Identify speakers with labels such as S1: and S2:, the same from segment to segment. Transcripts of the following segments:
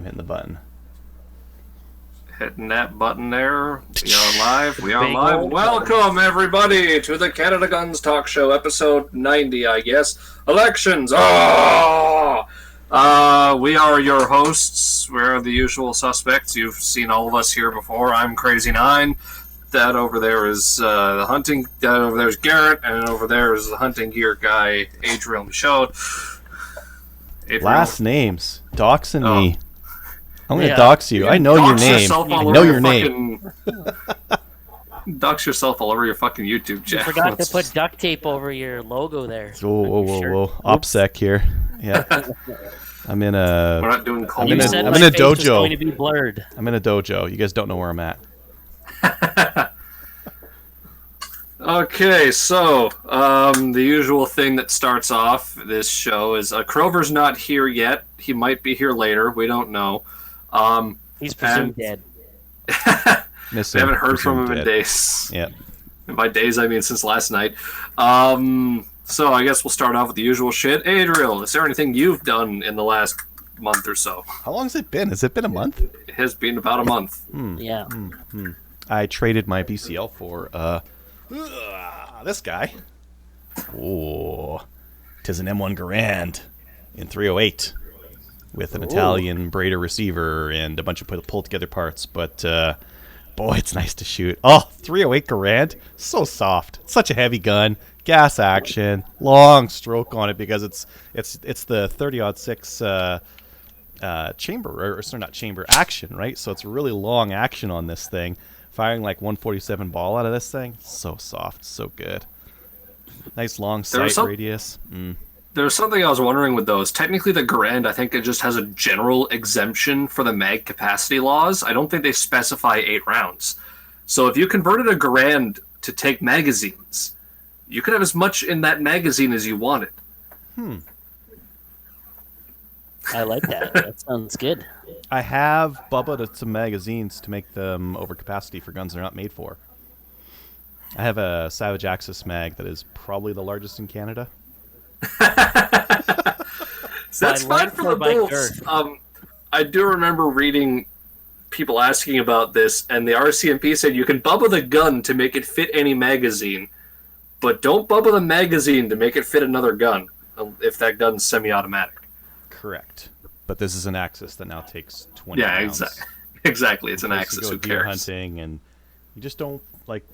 S1: hitting the button.
S2: Hitting that button there. We are live. We are live. Welcome, everybody, to the Canada Guns Talk Show, episode 90, I guess. Elections. Oh! We are your hosts. We're the usual suspects. You've seen all of us here before. I'm Crazy Nine. That over there is the hunting. That over there is Garrett, and over there is the hunting gear guy, Adriel Michaud.
S1: Last names. Doxing me. I'm going to dox you. I know your name. I know your name.
S2: Dox yourself all over your fucking YouTube channel.
S3: You forgot to put duct tape over your logo there.
S1: Whoa. OPSEC here. Yeah. I'm in a...
S2: We're not doing cold.
S1: I'm in a dojo.
S3: Going to be blurred.
S1: I'm in a dojo. You guys don't know where I'm at.
S2: Okay, so the usual thing that starts off this show is Crover's not here yet. He might be here later. We don't know.
S3: He's presumed dead.
S2: We haven't heard from him in days.
S1: Yeah.
S2: And by days, I mean since last night. So I guess we'll start off with the usual shit. Adriel, is there anything you've done in the last month or so?
S1: How long has it been? Has it been a month?
S2: It has been about a month.
S3: Yeah.
S1: I traded my BCL for this guy. Oh, 'tis an M1 Garand in 308 with an Italian Braider receiver and a bunch of pulled together parts. But boy, it's nice to shoot. Oh, 308 Garand, so soft. It's such a heavy gun. Gas action, long stroke on it because it's the 30-06 chamber, or sorry, not chamber, action, right? So it's a really long action on this thing. Firing like 147 ball out of this thing, so soft, so good. Nice long sight radius.
S2: There's something I was wondering with those. Technically, the Garand, I think it just has a general exemption for the mag capacity laws. I don't think they specify 8 rounds. So if you converted a Garand to take magazines, you could have as much in that magazine as you wanted.
S3: I like that. That sounds good.
S1: I have bubbled some magazines to make them over capacity for guns they're not made for. I have a Savage Axis mag that is probably the largest in Canada.
S2: So that's fine for the bolts. I do remember reading people asking about this, and the RCMP said you can bubble the gun to make it fit any magazine, but don't bubble the magazine to make it fit another gun if that gun's semi-automatic.
S1: Correct. But this is an Axis that now takes 20 rounds.
S2: Exactly. It's an Axis. Who
S1: deer
S2: cares?
S1: Hunting, and you just don't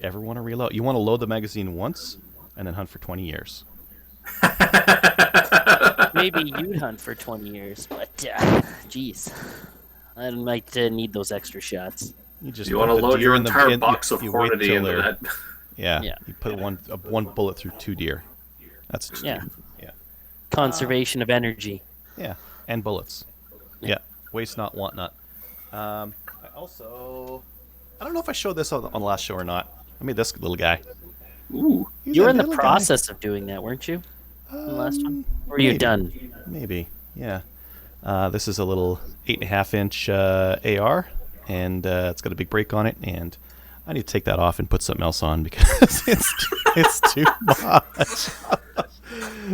S1: ever want to reload. You want to load the magazine once and then hunt for 20 years.
S3: Maybe you'd hunt for 20 years, but geez, I might need those extra shots.
S2: You want to load your entire box of Hornady into that.
S1: Yeah. You put one bullet through 2 deer. That's
S3: yeah. Conservation of energy.
S1: Yeah, and bullets. Yeah, waste not, want not. I don't know if I showed this on the last show or not. I made this little guy.
S3: Ooh, you were in the process of doing that, weren't you? The last one, or are you done?
S1: Maybe, yeah. This is a little 8.5-inch AR, and it's got a big break on it, and I need to take that off and put something else on because it's too much.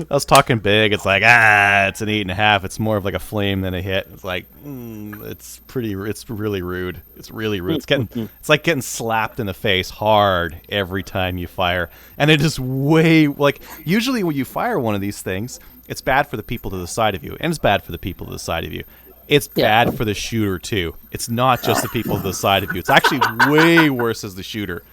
S1: I was talking big. It's like, it's an 8.5. It's more of like a flame than a hit. It's like, it's really rude. It's really rude. It's like getting slapped in the face hard every time you fire. And it is usually when you fire one of these things, it's bad for the people to the side of you, and it's bad for the people to the side of you. It's bad for the shooter too. It's not just the people to the side of you. It's actually way worse as the shooter.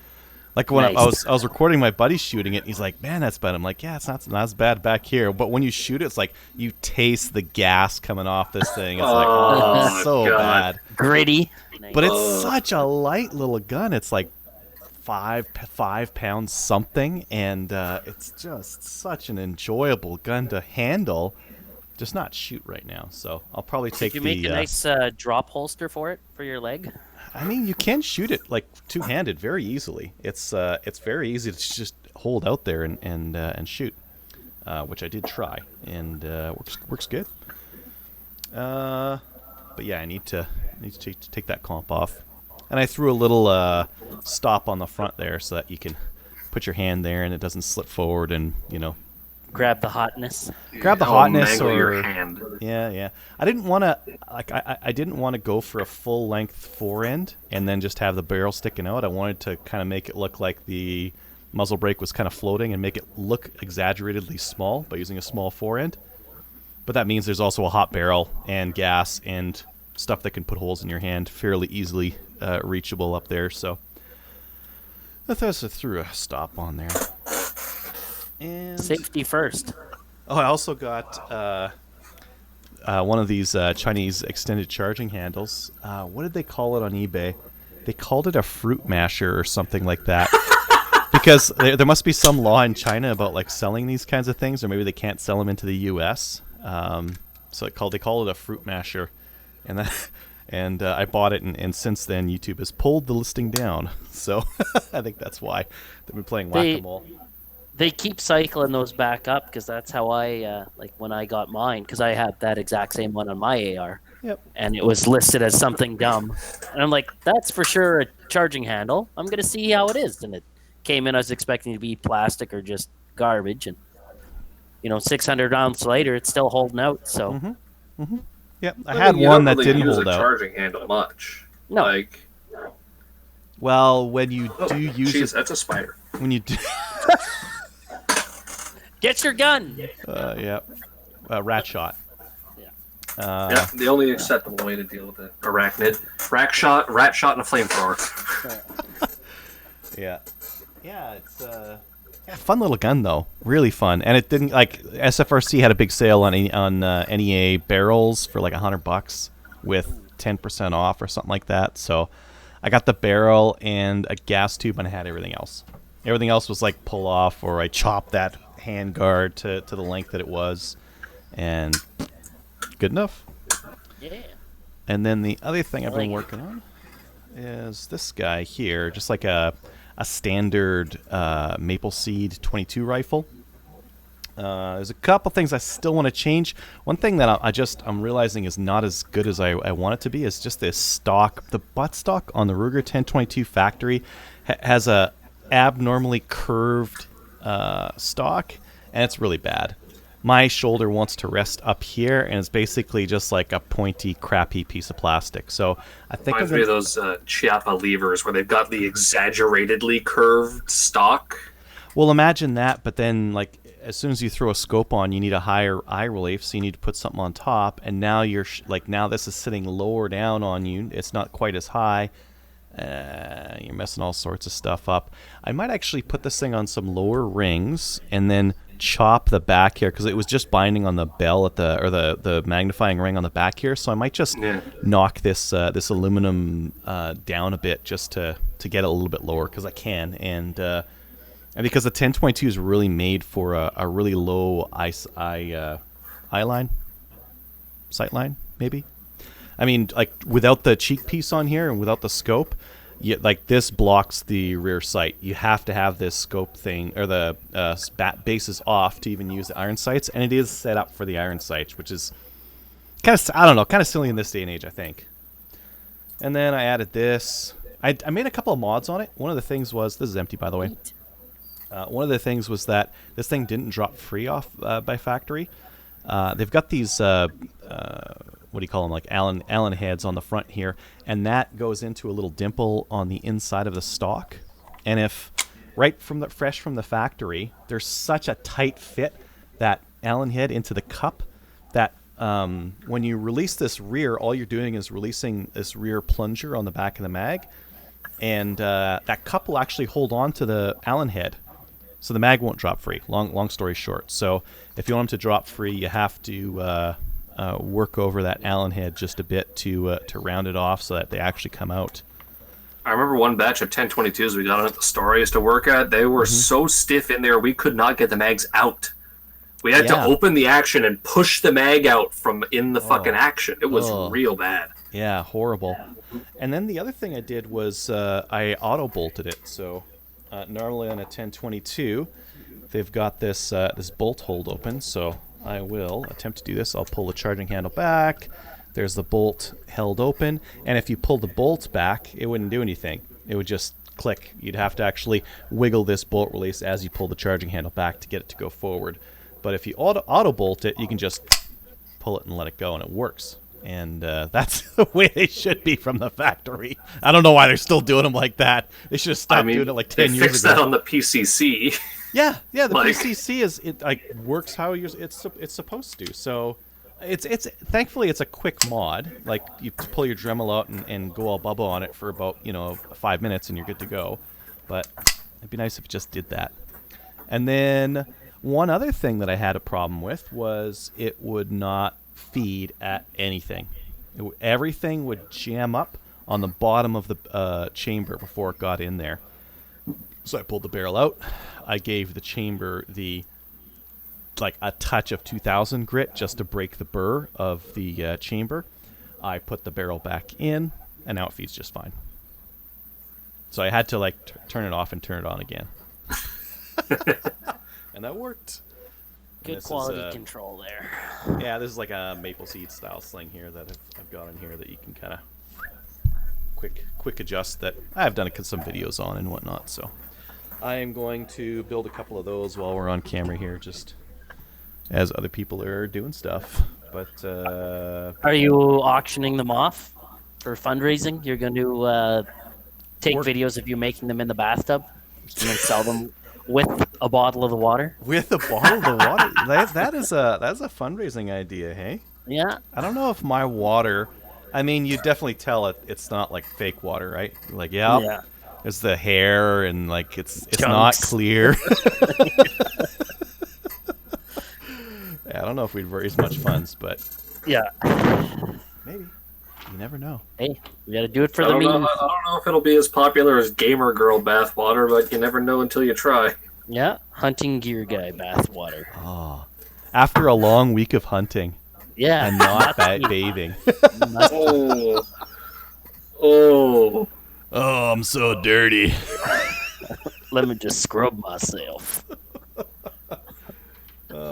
S1: Like when I was recording my buddy shooting it, he's like, "Man, that's bad." I'm like, "Yeah, it's not as bad back here." But when you shoot it, it's like you taste the gas coming off this thing. It's like, so bad,
S3: gritty.
S1: But it's such a light little gun. It's like 5 pounds something, and it's just such an enjoyable gun to handle. Just not shoot right now. So I'll probably take
S3: Did you make a nice drop holster for it for your leg?
S1: I mean, you can shoot it like two-handed very easily. It's very easy to just hold out there and shoot, which I did try, and works good. But yeah, I need to take that comp off, and I threw a little stop on the front there so that you can put your hand there and it doesn't slip forward and
S3: Grab the hotness.
S1: Grab the
S2: Oh,
S1: hotness,
S2: mangle your
S1: or
S2: hand.
S1: yeah. I didn't want to I didn't want to go for a full length forend and then just have the barrel sticking out. I wanted to kind of make it look like the muzzle brake was kind of floating and make it look exaggeratedly small by using a small forend. But that means there's also a hot barrel and gas and stuff that can put holes in your hand fairly easily reachable up there. So I threw a stop on there. And
S3: Safety first.
S1: oh, I also got one of these Chinese extended charging handles. What did they call it on eBay? They called it a fruit masher or something like that. Because there must be some law in China about like selling these kinds of things, or maybe they can't sell them into the U.S. So they call it a fruit masher, and I bought it, and since then YouTube has pulled the listing down. So I think that's why they've been playing whack-a-mole.
S3: They keep cycling those back up because that's how I like when I got mine, because I had that exact same one on my AR.
S1: Yep.
S3: And it was listed as something dumb, and I'm like, that's for sure a charging handle. I'm gonna see how it is, and it came in. I was expecting it to be plastic or just garbage, and 600 ounce later, it's still holding out. So,
S1: Yep. I had one that didn't
S2: use
S1: hold
S2: a
S1: out.
S2: charging handle much.
S3: No.
S2: Like,
S1: Well, when you do use
S2: jeez,
S1: it,
S2: that's a spider.
S1: when you do,
S3: get your gun.
S1: yeah, rat shot.
S2: Yeah, the only acceptable way to deal with it. Arachnid. Rat shot, and a flamethrower.
S1: Yeah. Yeah, it's fun little gun though. Really fun. And it didn't like SFRC had a big sale on NEA barrels for like $100 with 10% off or something like that. So I got the barrel and a gas tube, and I had everything else. Everything else was like pull off, or I chopped that hand guard to the length that it was, and good enough.
S3: Yeah.
S1: And then the other thing I've been working on is this guy here, just like a standard maple seed 22 rifle. There's a couple things I still want to change. One thing that I'm realizing is not as good as I want it to be is just this stock. The butt stock on the Ruger 1022 factory has a abnormally curved stock, and it's really bad. My shoulder wants to rest up here, and it's basically just like a pointy, crappy piece of plastic. So I think
S2: Reminds me of those Chiappa levers where they've got the exaggeratedly curved stock.
S1: Well, imagine that, but then like as soon as you throw a scope on, you need a higher eye relief, so you need to put something on top, and now you're now this is sitting lower down on you. It's not quite as high. You're messing all sorts of stuff up. I might actually put this thing on some lower rings and then chop the back here, because it was just binding on the bell at the magnifying ring on the back here. So I might just knock this this aluminum down a bit just to get it a little bit lower, because I can, and because the 1022 is really made for a really low eye line, sight line, maybe. I mean, like without the cheek piece on here and without the scope, like this blocks the rear sight. You have to have this scope thing, or the bases off to even use the iron sights, and it is set up for the iron sights, which is kind of silly in this day and age, I think. And then I added this. I made a couple of mods on it. One of the things was, this is empty by the way. One of the things was that this thing didn't drop free off by factory. They've got these what do you call them, like Allen heads on the front here, and that goes into a little dimple on the inside of the stock. And if fresh from the factory, there's such a tight fit, that Allen head into the cup, that when you release this rear, all you're doing is releasing this rear plunger on the back of the mag, and that cup will actually hold on to the Allen head, so the mag won't drop free. Long story short, so if you want them to drop free, you have to work over that Allen head just a bit to round it off so that they actually come out.
S2: I remember one batch of 1022s we got at the store I used to work at. They were so stiff in there, we could not get the mags out. We had to open the action and push the mag out from in the fucking action. It was real bad.
S1: Yeah, horrible. And then the other thing I did was I auto bolted it. So normally on a 1022, they've got this bolt hold open. So I will attempt to do this. I'll pull the charging handle back. There's the bolt held open, and if you pull the bolt back, it wouldn't do anything. It would just click. You'd have to actually wiggle this bolt release as you pull the charging handle back to get it to go forward. But if you auto bolt it, you can just pull it and let it go, and it works. And that's the way they should be from the factory. I don't know why they're still doing them like that. They should have stopped doing it like 10 years ago.
S2: They fixed that on the PCC.
S1: Yeah. The PCC works how it's supposed to. So it's thankfully it's a quick mod. Like you pull your Dremel out and go all bubble on it for about 5 minutes and you're good to go. But it'd be nice if it just did that. And then one other thing that I had a problem with was it would not feed at anything. Everything would jam up on the bottom of the chamber before it got in there. So I pulled the barrel out. I gave the chamber a touch of 2000 grit just to break the burr of the chamber. I put the barrel back in, and now it feeds just fine. So I had to turn it off and turn it on again. And that worked.
S3: Good quality control there.
S1: Yeah, this is like a maple seed style sling here that I've got in here that you can kind of quick adjust. That I've done some videos on and whatnot. So I am going to build a couple of those while we're on camera here, just as other people are doing stuff. But
S3: are you auctioning them off for fundraising? You're going to take videos of you making them in the bathtub and then sell them with a bottle of the water?
S1: With a bottle of the water? That's a fundraising idea, hey?
S3: Yeah.
S1: I don't know if my water... I mean, you definitely tell it's not like fake water, right? Like, yeah. There's the hair and it's not clear. I don't know if we'd raise much funds, but...
S3: Yeah.
S1: Maybe. You never know.
S3: Hey, we got to do it for the memes.
S2: I don't know if it'll be as popular as Gamer Girl bathwater, but you never know until you try.
S3: Yeah, hunting gear guy bathwater.
S1: Oh, after a long week of hunting.
S3: Yeah,
S1: and not bathing.
S2: Oh,
S1: I'm so dirty.
S3: Let me just scrub myself.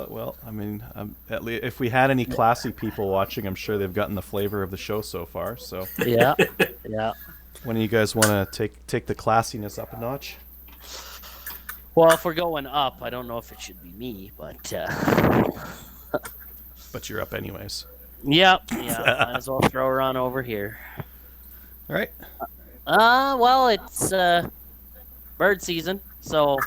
S1: Well, I mean, at least if we had any classy people watching, I'm sure they've gotten the flavor of the show so far. So
S3: yeah.
S1: When do you guys want to take the classiness up a notch?
S3: Well, if we're going up, I don't know if it should be me, but
S1: but you're up anyways.
S3: Yeah. Might as well throw her on over here.
S1: All right.
S3: Well, it's bird season, so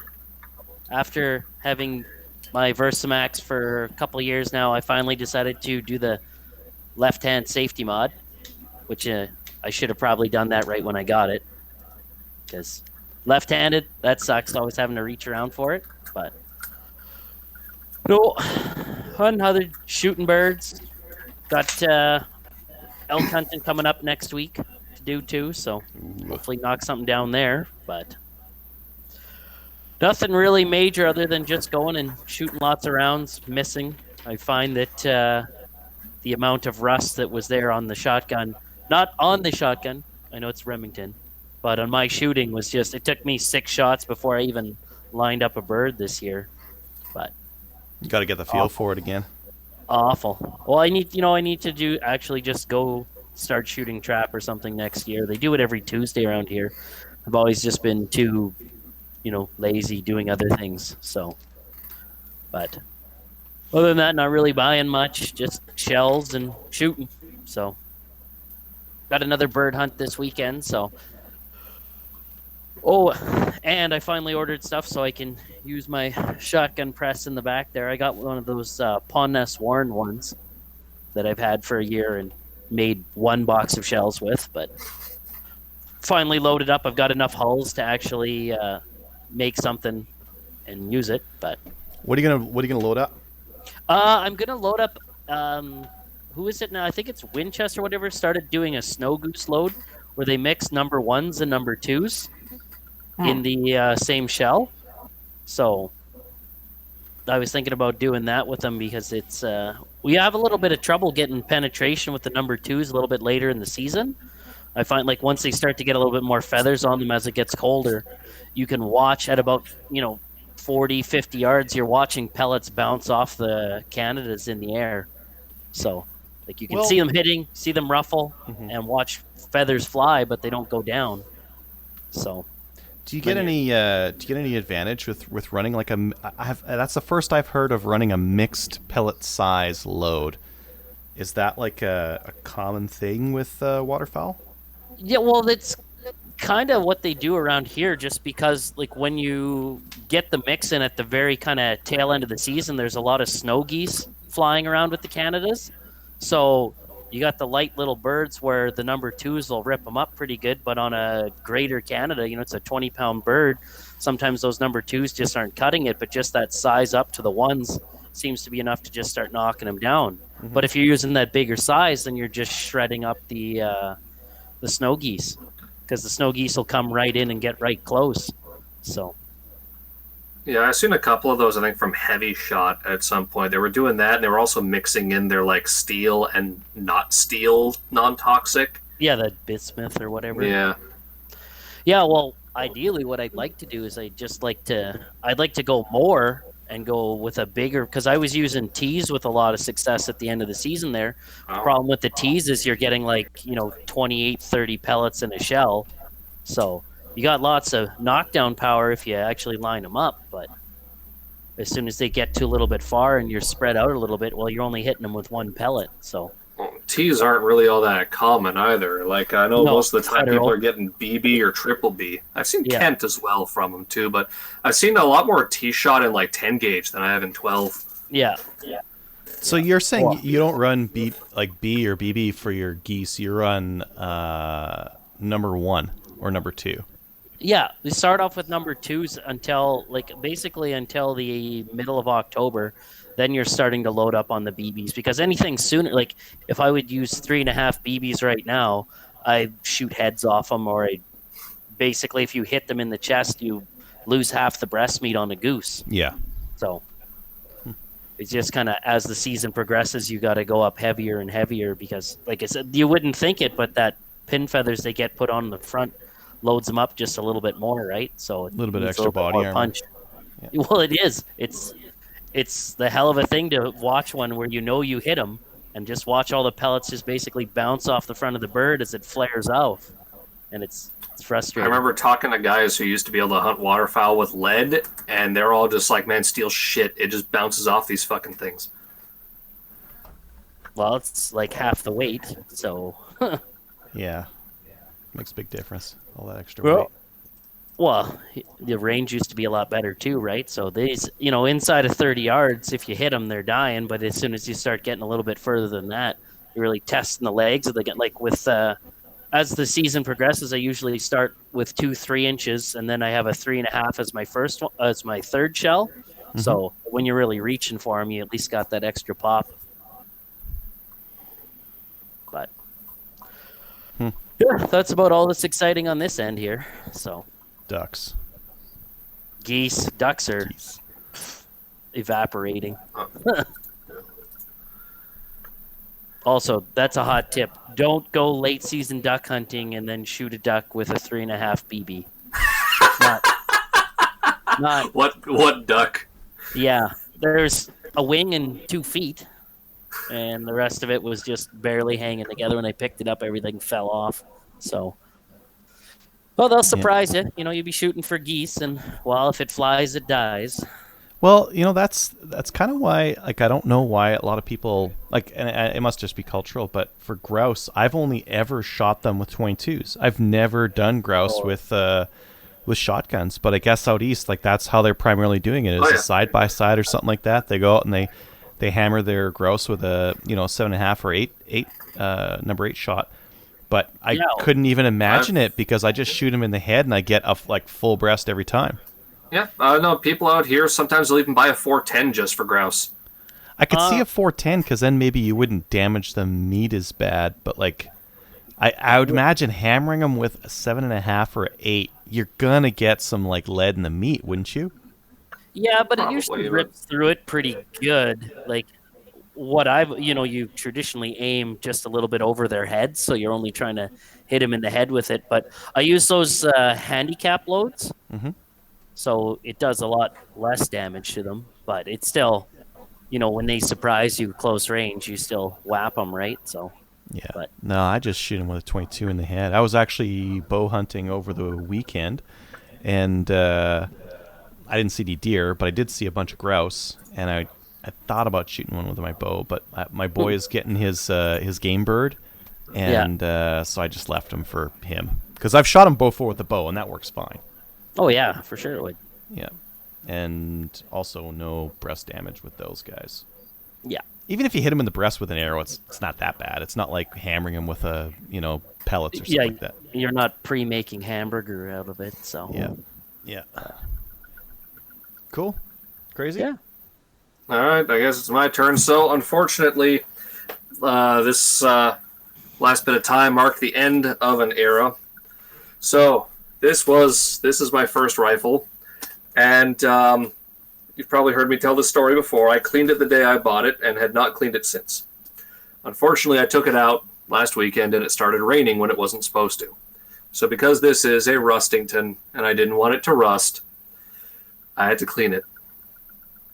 S3: after having my Versamax for a couple of years now, I finally decided to do the left-hand safety mod, which I should have probably done that right when I got it, because left-handed, that sucks, always having to reach around for it. But no, another shooting birds. Got elk hunting coming up next week to do too, so hopefully knock something down there. But nothing really major other than just going and shooting lots of rounds, missing. I find that the amount of rust that was there on the shotgun, not on the shotgun, I know it's Remington, but on my shooting was just, it took me 6 shots before I even lined up a bird this year. But
S1: you got to get the feel for it again.
S3: Awful. Well, I need to actually just go start shooting trap or something next year. They do it every Tuesday around here. I've always just been too lazy doing other things. So, but other than that, not really buying much, just shells and shooting. So, got another bird hunt this weekend. So, and I finally ordered stuff so I can use my shotgun press in the back there. I got one of those Pawn Nest Warren ones that I've had for a year and made 1 box of shells with, but finally loaded up. I've got enough hulls to actually make something and use it. But
S1: what are you gonna load up?
S3: I'm gonna load up. Who is it now? I think it's Winchester. Whatever started doing a snow goose load where they mix number 1s and number 2s in the same shell. So I was thinking about doing that with them because it's we have a little bit of trouble getting penetration with the number 2s a little bit later in the season. I find once they start to get a little bit more feathers on them as it gets colder, you can watch at about 40, 50 yards, you're watching pellets bounce off the Canadas in the air. So you can see them hitting, see them ruffle, and watch feathers fly, but they don't go down. So
S1: Do you get
S3: when you're
S1: any? Do you get any advantage with running like a? I have. That's the first I've heard of running a mixed pellet size load. Is that like a common thing with waterfowl?
S3: yeah, well, that's kind of what they do around here, just because like when you get the mix in at the very kind of tail end of the season, there's a lot of snow geese flying around with the Canadas. So you got the light little birds where the number twos will rip them up pretty good, but on a greater Canada, it's a 20-pound bird. Sometimes those number twos just aren't cutting it, but just that size up to the ones seems to be enough to just start knocking them down. But if you're using that bigger size, then you're just shredding up the snow geese, because the snow geese will come right in and get right close. So
S2: Yeah, I've seen a couple of those, I think, from Heavy Shot at some point. They were doing that, and they were also mixing in their, like, steel and not steel non-toxic.
S3: yeah, the bismuth or whatever.
S2: Yeah.
S3: Yeah, well, ideally, what I'd like to do is I'd like to go more and go with a bigger, because I was using teas with a lot of success at the end of the season there.
S2: Oh.
S3: Problem with the teas is you're getting 28, 30 pellets in a shell. So you got lots of knockdown power if you actually line them up, but as soon as they get to a little bit far and you're spread out a little bit, well, you're only hitting them with one pellet. So
S2: Well, teas aren't really all that common either. Like, I know
S3: No,
S2: most of the time
S3: federal.
S2: people are getting BB or triple B. I've seen
S3: Yeah.
S2: Kent as well from them, too, but I've seen a lot more T shot in, like, 10 gauge than I have in 12.
S3: yeah,
S1: So you're saying
S3: Well-
S1: you don't run B or BB for your geese. You run number 1 or number 2.
S3: yeah. We start off with number twos until basically until the middle of October. Then you're starting to load up on the BBs, because anything sooner, like if I would use 3.5 BBs right now, I shoot heads off them, or basically if you hit them in the chest, you lose half the breast meat on a goose.
S1: Yeah.
S3: So it's just kind of, as the season progresses, you got to go up heavier and heavier, because, like I said, you wouldn't think it, but that pin feathers they get put on the front loads them up just a little bit more, right? So a
S1: Little bit extra body
S3: more
S1: armor.
S3: punch.
S1: Yeah.
S3: Well, it is. It's the hell of a thing to watch one where you hit them, and just watch all the pellets just basically bounce off the front of the bird as it flares out, and it's
S2: I
S3: frustrating.
S2: remember talking to guys who used to be able to hunt waterfowl with lead, and they're all just like, man, steel shit. It just bounces off these fucking things.
S3: Well, it's like half the weight, so
S1: Yeah. Makes a big difference. All that extra
S3: Well,
S1: weight.
S3: well, the range used to be a lot better too, right? So these, inside of 30 yards, if you hit them, they're dying. But as soon as you start getting a little bit further than that, you're really testing the legs. They get as the season progresses, I usually start with 2 3-inches, and then I have a 3.5 as my first one, as my third shell.
S1: Mm-hmm.
S3: So when you're really reaching for them, you at least got that extra pop. But yeah, that's about all that's exciting on this end here. So
S1: Ducks.
S3: geese, ducks are evaporating. Also, that's a hot tip. Don't go late season duck hunting and then shoot a duck with a 3.5 BB. Not,
S2: What duck?
S3: yeah. There's a wing and 2 feet, and the rest of it was just barely hanging together. When I picked it up, everything fell off. So, well, they'll surprise you. You'd be shooting for geese, and well, if it flies, it dies.
S1: Well, that's kind of why, I don't know why a lot of people, and it must just be cultural, but for grouse, I've only ever shot them with 22s. I've never done grouse with shotguns, but I guess out east, that's how they're primarily doing it, is a side-by-side or something like that. They go out and they hammer their grouse with a, 7.5 or 8 number 8 shot. But I couldn't even imagine it, because I just shoot them in the head and I get a full breast every time.
S2: Yeah, no, people out here, sometimes they'll even buy a 410 just for grouse.
S1: I could see a 410, because then maybe you wouldn't damage the meat as bad. But I would imagine hammering them with a 7.5 or 8, you're gonna get some lead in the meat, wouldn't you?
S3: Yeah, but it
S2: Probably,
S3: usually
S2: but-
S3: rips through it pretty good. What you traditionally aim just a little bit over their heads, so you're only trying to hit them in the head with it. But I use those handicap loads, so it does a lot less damage to them. But it's still, when they surprise you close range, you still whap them, right? So
S1: Yeah.
S3: But-
S1: No, I just shoot them with a 22 in the head. I was actually bow hunting over the weekend, and I didn't see any deer, but I did see a bunch of grouse, and I thought about shooting one with my bow, but my boy is getting his game bird, and so I just left him for him because I've shot him before with the bow, and that works fine.
S3: Oh yeah, for sure it would.
S1: Yeah, and also no breast damage with those guys.
S3: Yeah.
S1: Even if you hit him in the breast with an arrow, it's not that bad. It's not like hammering him with a pellets or something like that.
S3: You're not pre-making hamburger out of it, so.
S1: Yeah. Cool. Crazy.
S3: Yeah.
S2: All right, I guess it's my turn. So, unfortunately, this last bit of time marked the end of an era. So, this is my first rifle, and you've probably heard me tell this story before. I cleaned it the day I bought it and had not cleaned it since. Unfortunately, I took it out last weekend, and it started raining when it wasn't supposed to. So, because this is a Rustington, and I didn't want it to rust, I had to clean it.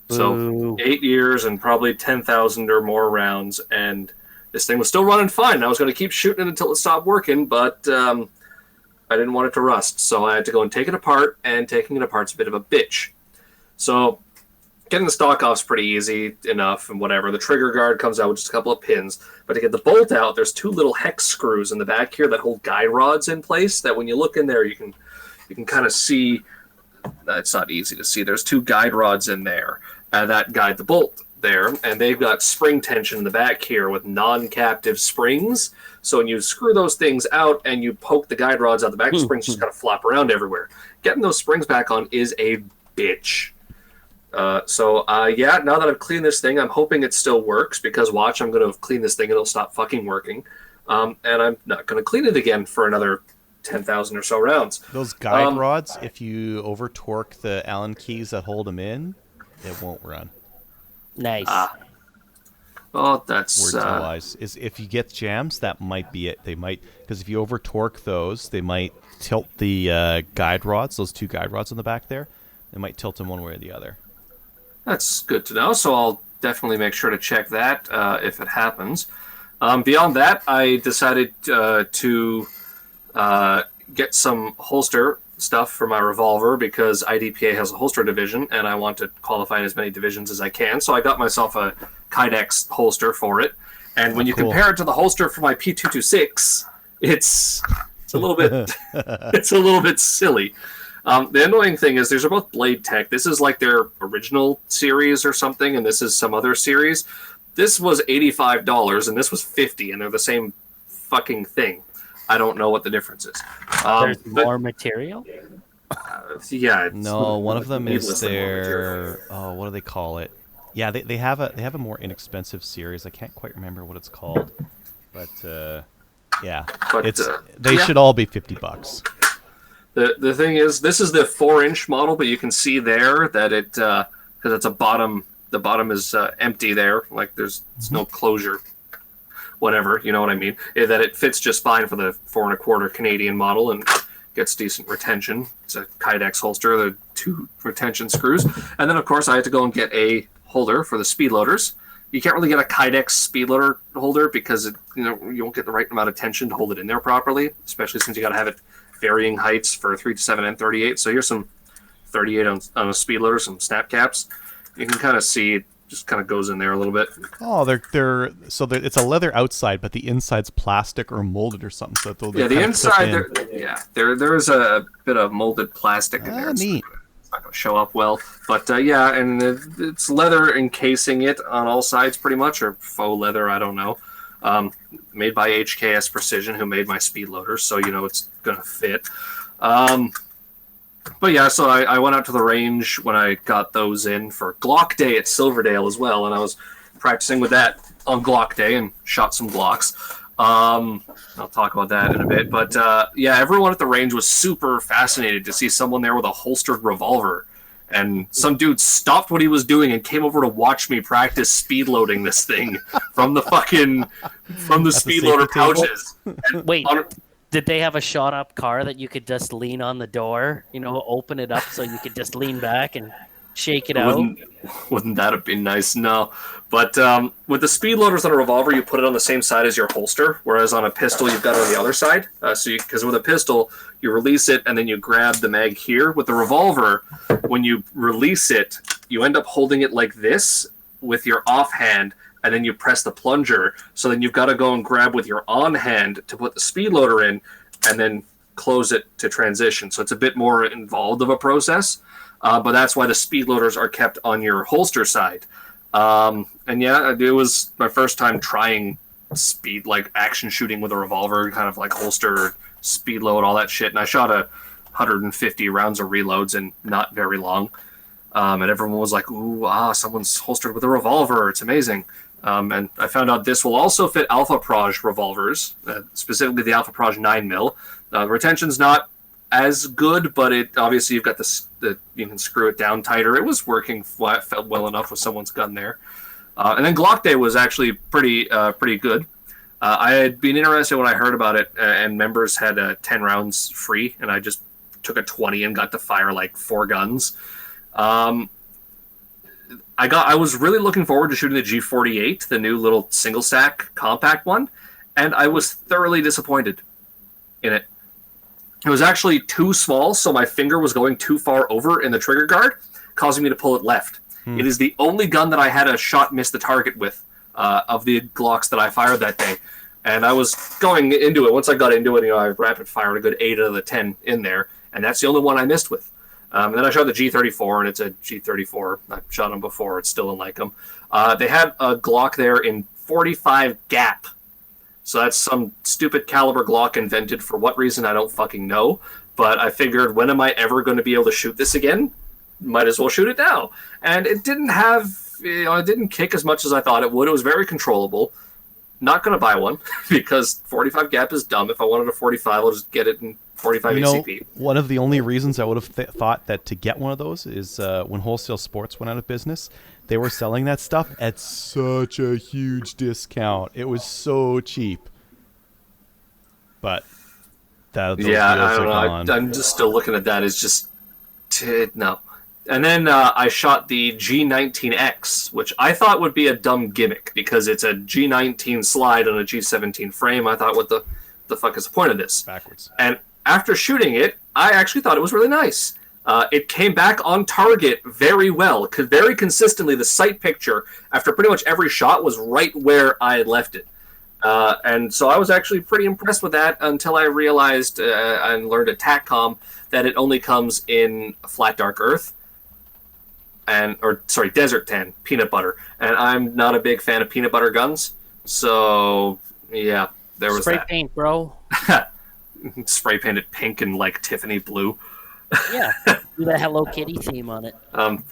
S2: So 8 years and probably 10,000 or more rounds, and this thing was still running fine. I was going to keep shooting it until it stopped working, but I didn't want it to rust, so I had to go and take it apart, and taking it apart's a bit of a bitch. So getting the stock off's pretty easy enough and whatever. The trigger guard comes out with just a couple of pins, but to get the bolt out, there's 2 little hex screws in the back here that hold guide rods in place that when you look in there, you can kind of see. It's not easy to see. There's 2 guide rods in there that guide the bolt there, and they've got spring tension in the back here with non-captive springs. So when you screw those things out and you poke the guide rods out, the back springs just kind of flop around everywhere. Getting those springs back on is a bitch. Now that I've cleaned this thing, I'm hoping it still works, because watch, I'm going to clean this thing and it'll stop fucking working. And I'm not going to clean it again for another 10,000 or so rounds.
S1: Those guide rods, if you over torque the Allen keys that hold them in, it won't run.
S3: Nice.
S2: Well, that's
S1: words wise. Is if you get jams, that might be it. They might, because if you over torque those, they might tilt the guide rods. Those 2 guide rods on the back there, they might tilt them one way or the other.
S2: That's good to know. So I'll definitely make sure to check that if it happens. Beyond that, I decided to get some holster stuff for my revolver, because IDPA has a holster division, and I want to qualify in as many divisions as I can. So I got myself a Kydex holster for it. And when you compare it to the holster for my P226, it's a little bit it's a little bit silly. The annoying thing is these are both Blade Tech. This is like their original series or something, and this is some other series. This was $85 and this was $50, and they're the same fucking thing. I don't know what the difference is.
S3: There's more material?
S2: Yeah.
S1: No, one of them is their... Oh, what do they call it? Yeah, they have a more inexpensive series. I can't quite remember what it's called. But, yeah.
S2: But,
S1: they should all be $50.
S2: The thing is, this is the 4-inch model, but you can see there that it... Because it's a bottom... The bottom is empty there. Like, there's no closure. Whatever, you know what I mean? That it fits just fine for the 4 1/4 Canadian model and gets decent retention. It's a Kydex holster, the 2 retention screws. And then, of course, I had to go and get a holder for the speed loaders. You can't really get a Kydex speed loader holder because you won't get the right amount of tension to hold it in there properly, especially since you got to have it varying heights for 3-7 and 38. So here's some 38 on a speed loader, some snap caps. You can kind of see it just kind of goes in there a little bit.
S1: Oh, it's a leather outside, but the inside's plastic or molded or something. So
S2: the inside, there's a bit of molded plastic in there.
S1: Neat.
S2: It's not going to show up well, but and it's leather encasing it on all sides, pretty much, or faux leather. I don't know. Made by HKS Precision, who made my speed loaders, so it's going to fit. But yeah, so I went out to the range when I got those in for Glock Day at Silverdale as well, and I was practicing with that on Glock Day and shot some Glocks. I'll talk about that in a bit. But everyone at the range was super fascinated to see someone there with a holstered revolver. And some dude stopped what he was doing and came over to watch me practice speed loading this thing from the speed loader pouches. And
S3: wait. Did they have a shot-up car that you could just lean on the door, open it up so you could just lean back and... shake it out.
S2: Wouldn't that have been nice? No. But with the speed loaders on a revolver, you put it on the same side as your holster, whereas on a pistol, you've got it on the other side. Because with a pistol, you release it and then you grab the mag here. With the revolver, when you release it, you end up holding it like this with your offhand, and then you press the plunger. So then you've got to go and grab with your on hand to put the speed loader in, and then close it to transition. So it's a bit more involved of a process. But that's why the speed loaders are kept on your holster side. And yeah, it was my first time trying speed, like action shooting with a revolver, kind of like holster, speed load, all that shit. And I shot 150 rounds of reloads in not very long. And everyone was like, ooh, someone's holstered with a revolver. It's amazing. And I found out this will also fit Alpha Proj revolvers, specifically the Alpha Proj 9mm. The retention's not as good, but it obviously you've got you can screw it down tighter. It was working felt well enough with someone's gun there. And then Glock Day was actually pretty good. I had been interested when I heard about it, and members had 10 rounds free, and I just took a 20 and got to fire like 4 guns. I was really looking forward to shooting the G48, the new little single stack compact one, and I was thoroughly disappointed in it. It was actually too small, so my finger was going too far over in the trigger guard, causing me to pull it left. It is the only gun that I had a shot miss the target with of the Glocks that I fired that day. And I was going into it. Once I got into it, I rapid fired a good 8 out of the 10 in there, and that's the only one I missed with. And then I shot the G34, and it's a G34. I've shot them before. It's still in like them. They had a Glock there in 45 gap. So that's some stupid caliber Glock invented for what reason, I don't fucking know. But I figured, when am I ever going to be able to shoot this again? Might as well shoot it now. And it didn't it didn't kick as much as I thought it would. It was very controllable. Not going to buy one because 45 gap is dumb. If I wanted a 45, I'll just get it in 45 ACP.
S1: One of the only reasons I would have thought that to get one of those is when Wholesale Sports went out of business, they were selling that stuff at such a huge discount. It was so cheap. But those deals
S2: I don't
S1: are
S2: know.
S1: gone.
S2: I'm just still looking at that. It's just no. And then I shot the G19X, which I thought would be a dumb gimmick because it's a G19 slide on a G17 frame. I thought, what the fuck is the point of this?
S1: Backwards.
S2: And after shooting it, I actually thought it was really nice. It came back on target very well. Very consistently, the sight picture after pretty much every shot was right where I had left it. And so I was actually pretty impressed with that until I realized and learned at TACCOM that it only comes in Flat Dark Earth. Desert Tan, peanut butter. And I'm not a big fan of peanut butter guns. So, yeah, there was
S3: Spray
S2: that.
S3: paint, bro.
S2: Spray painted pink and like Tiffany blue.
S3: Yeah, do the Hello Kitty theme on it.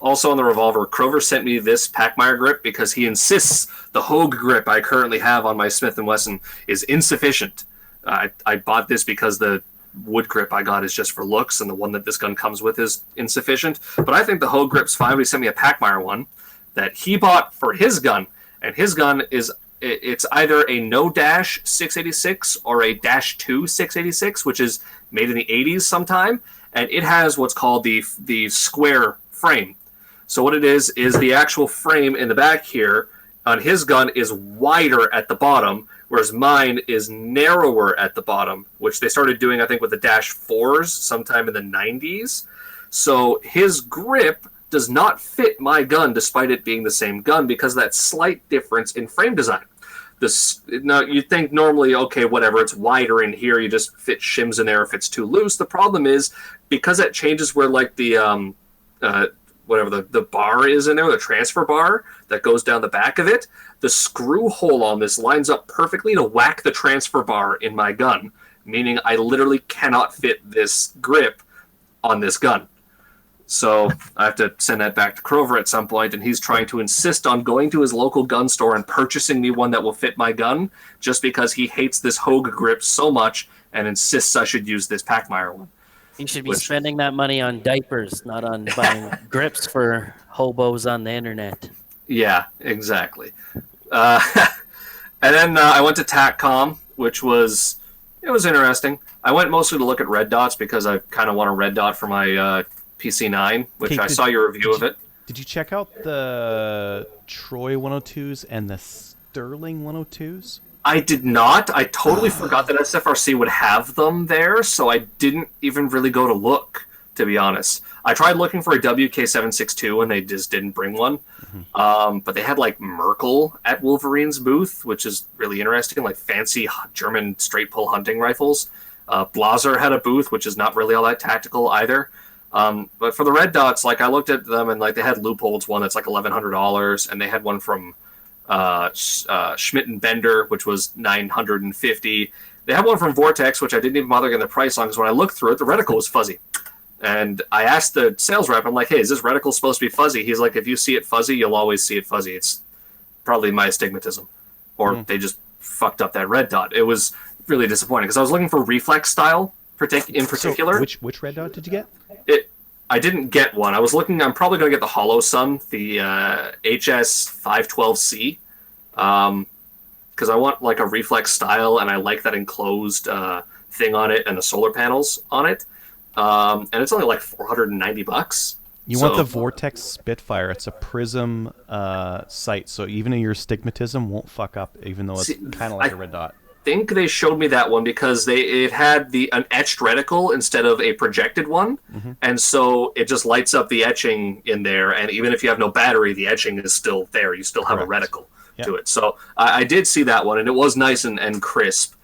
S2: Also on the revolver, Crover sent me this Packmeyer grip because he insists the Hogue grip I currently have on my Smith & Wesson is insufficient. I bought this because the wood grip I got is just for looks, and the one that this gun comes with is insufficient. But I think the Hogue grip's fine. He sent me a Packmeyer one that he bought for his gun, and his gun it's either a no-dash 686 or a -2 686, which is made in the 80s sometime. And it has what's called the square frame. So what it is the actual frame in the back here on his gun is wider at the bottom, whereas mine is narrower at the bottom, which they started doing, I think, with the -4s sometime in the 90s. So his grip does not fit my gun, despite it being the same gun, because of that slight difference in frame design. Now, you'd think normally, okay, whatever, it's wider in here, you just fit shims in there if it's too loose. The problem is, because that changes where, like, the bar is in there, the transfer bar that goes down the back of it, the screw hole on this lines up perfectly to whack the transfer bar in my gun, meaning I literally cannot fit this grip on this gun. So I have to send that back to Crover at some point, and he's trying to insist on going to his local gun store and purchasing me one that will fit my gun, just because he hates this Hogue grip so much and insists I should use this Packmeyer one.
S3: You should be spending that money on diapers, not on buying grips for hobos on the internet.
S2: Yeah, exactly. And then I went to TACCOM, which was interesting. I went mostly to look at red dots because I kind of want a red dot for my PC9, which I saw your review of it.
S1: Did you check out the Troy 102s and the Sterling 102s?
S2: I did not. I totally forgot that SFRC would have them there, so I didn't even really go to look, to be honest. I tried looking for a WK762 and they just didn't bring one. But they had like Merkel at Wolverine's booth, which is really interesting, like fancy German straight pull hunting rifles. Blaser had a booth, which is not really all that tactical either. But for the red dots, like I looked at them and like they had Leupold's one that's like $1,100, and they had one from Schmidt and Bender, which was $950. They had one from Vortex, which I didn't even bother getting the price on because when I looked through it, the reticle was fuzzy. And I asked the sales rep, I'm like, hey, is this reticle supposed to be fuzzy? He's like, if you see it fuzzy, you'll always see it fuzzy. It's probably my astigmatism. Or they just fucked up that red dot. It was really disappointing because I was looking for reflex style in particular.
S1: So which red dot did you get?
S2: I didn't get one. I was looking. I'm probably going to get the Hollow Sun, the HS512C, because I want like a reflex style, and I like that enclosed thing on it and the solar panels on it. And it's only like $490.
S1: You want the Vortex Spitfire. It's a prism sight, so even your astigmatism won't fuck up, even though it's kind of like a red dot.
S2: I think they showed me that one because it had an etched reticle instead of a projected one, and so it just lights up the etching in there, and even if you have no battery, the etching is still there. You still have a reticle to it. So I did see that one, and it was nice and crisp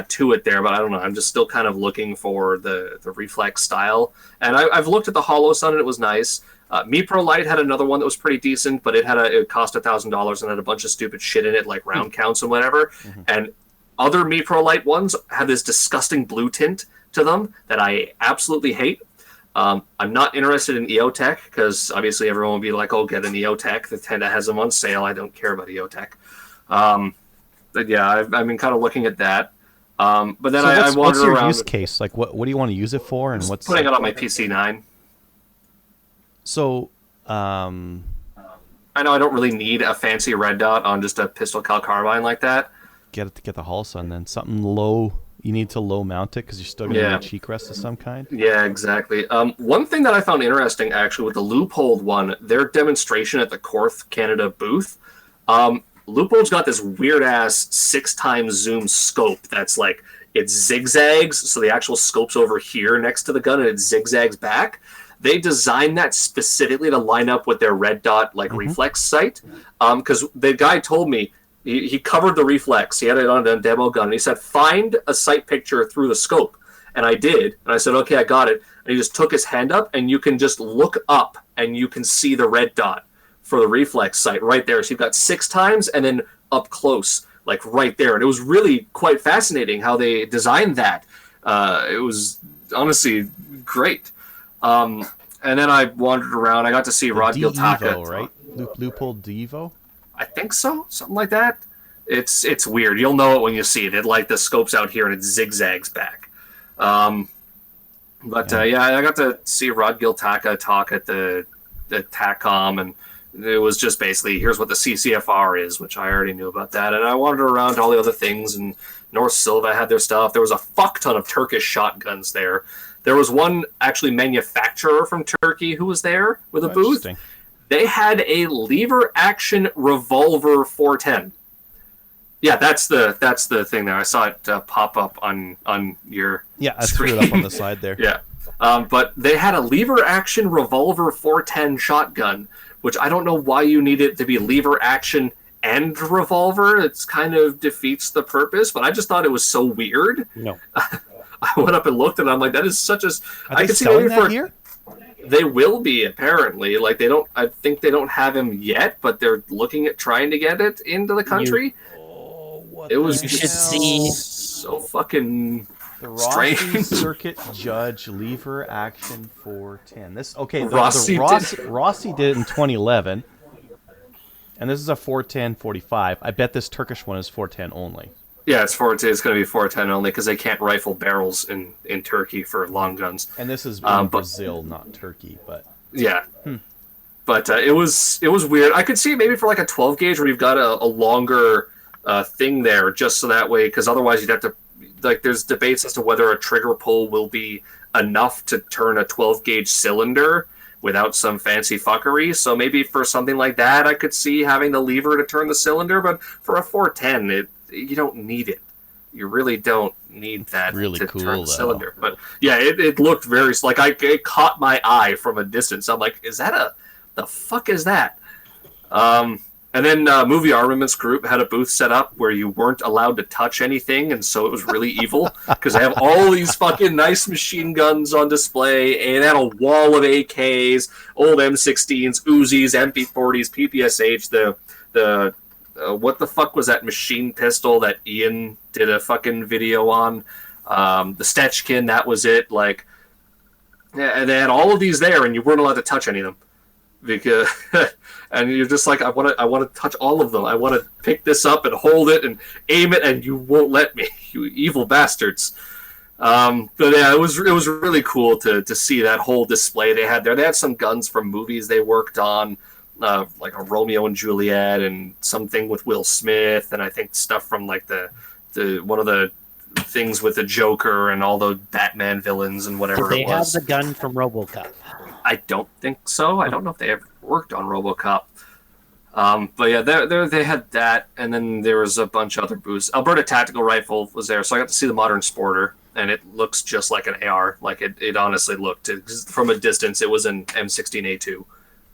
S2: to it there, but I don't know. I'm just still kind of looking for the reflex style, and I've looked at the Hollow Sun, and it was nice. MiPro Light had another one that was pretty decent, but it cost $1,000 and had a bunch of stupid shit in it, like round counts and whatever, and other MiPro Light ones have this disgusting blue tint to them that I absolutely hate. I'm not interested in EOTech because obviously everyone will be like, oh, get an EOTech. The Tenda has them on sale. I don't care about EOTech. But yeah, I've been kind of looking at that. But then I wandered
S1: what's your
S2: around.
S1: use case? Like, what do you want to use it for? And what's
S2: putting it on my PC9.
S1: So,
S2: I know I don't really need a fancy red dot on just a pistol cal carbine like that.
S1: Get the Hollow Sun then. Something low. You need to low mount it because you're still going to need a cheek rest of some kind.
S2: Yeah, exactly. One thing that I found interesting, actually, with the Leupold one, their demonstration at the Korth Canada booth, Leupold's got this weird-ass 6x zoom scope that's like, it zigzags, so the actual scope's over here next to the gun, and it zigzags back. They designed that specifically to line up with their red dot, like, reflex sight, because the guy told me, he covered the reflex. He had it on a demo gun. And he said, find a sight picture through the scope. And I did. And I said, okay, I got it. And he just took his hand up, and you can just look up, and you can see the red dot for the reflex sight right there. So you've got 6x and then up close, like right there. And it was really quite fascinating how they designed that. It was honestly great. And then I wandered around. I got to see Rod Giltaka.
S1: Right? Leupold Devo?
S2: I think so, something like that. It's weird. You'll know it when you see it. It like the scope's out here and it zigzags back. I got to see Rod Giltaka talk at the TACCOM, and it was just basically, here's what the CCFR is, which I already knew about that. And I wandered around to all the other things, and North Silva had their stuff. There was a fuck ton of Turkish shotguns there. There was one actually manufacturer from Turkey who was there with a booth. They had a lever action revolver 410. Yeah, that's the thing there. I saw it pop up on your
S1: I
S2: screen.
S1: threw it up on the side there.
S2: Yeah. But they had a lever action revolver 410 shotgun, which I don't know why you need it to be lever action and revolver. It's kind of defeats the purpose, but I just thought it was so weird.
S1: No.
S2: I went up and looked, and I'm like, that is such a...
S1: Are they selling that here?
S2: They will be, apparently. Like, I think they don't have him yet, but they're looking at trying to get it into the country.
S1: It
S3: was
S2: so fucking
S1: the Rossi
S2: strange.
S1: Circuit Judge lever action 410. Rossi did it in 2011, and this is a 410-45. I bet this Turkish one is 410 only.
S2: Yeah, it's 410. It's going to be 410 only because they can't rifle barrels in Turkey for long guns.
S1: And this is in Brazil, not Turkey, but
S2: yeah. But it was weird. I could see it maybe for like a 12 gauge where you've got a longer thing there, just so that way, because otherwise you'd have to, like, there's debates as to whether a trigger pull will be enough to turn a 12 gauge cylinder, without some fancy fuckery. So maybe for something like that, I could see having the lever to turn the cylinder. But for a 410, you don't need it. You really don't need that
S1: really
S2: to
S1: cool,
S2: turn the
S1: though.
S2: cylinder. But yeah, it looked very like it caught my eye from a distance. I'm like, is that the fuck is that? And then Movie Armaments Group had a booth set up where you weren't allowed to touch anything, and so it was really evil because they have all these fucking nice machine guns on display, and they had a wall of AKs, old M16s, Uzis, MP40s, PPSH, the what the fuck was that machine pistol that Ian did a fucking video on? The Stechkin, that was it. Like, yeah, and they had all of these there, and you weren't allowed to touch any of them because. And you're just like, I want to touch all of them. I want to pick this up and hold it and aim it, and you won't let me, you evil bastards. But yeah, it was really cool to see that whole display they had there. They had some guns from movies they worked on, like a Romeo and Juliet, and something with Will Smith, and I think stuff from like the one of the things with the Joker and all the Batman villains and whatever
S3: Did they
S2: it was.
S3: have the gun from RoboCop?
S2: I don't think so. I don't know if they ever worked on RoboCop. But yeah, they had that, and then there was a bunch of other booths. Alberta Tactical Rifle was there, so I got to see the Modern Sporter, and it looks just like an AR. Like it honestly looked. From a distance, it was an M16A2.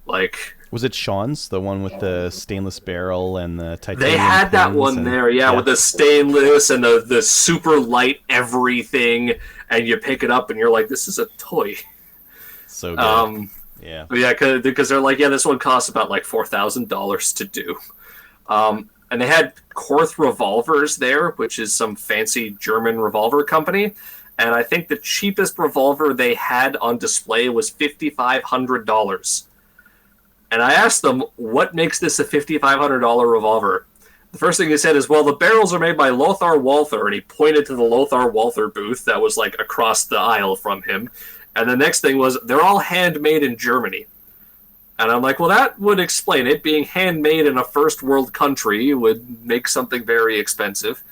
S2: Like,
S1: was it Sean's, the one with the stainless barrel and the titanium?
S2: They had that
S1: pins
S2: one there, yeah, with the stainless and the super light everything, and you pick it up and you're like, this is a toy.
S1: So good. Yeah.
S2: Yeah, because they're like, yeah, this one costs about like $4,000 to do. And they had Korth revolvers there, which is some fancy German revolver company. And I think the cheapest revolver they had on display was $5,500. And I asked them, what makes this a $5,500 revolver? The first thing they said is, well, the barrels are made by Lothar Walther. And he pointed to the Lothar Walther booth that was like across the aisle from him. And the next thing was, they're all handmade in Germany. And I'm like, well, that would explain it. Being handmade in a first world country would make something very expensive.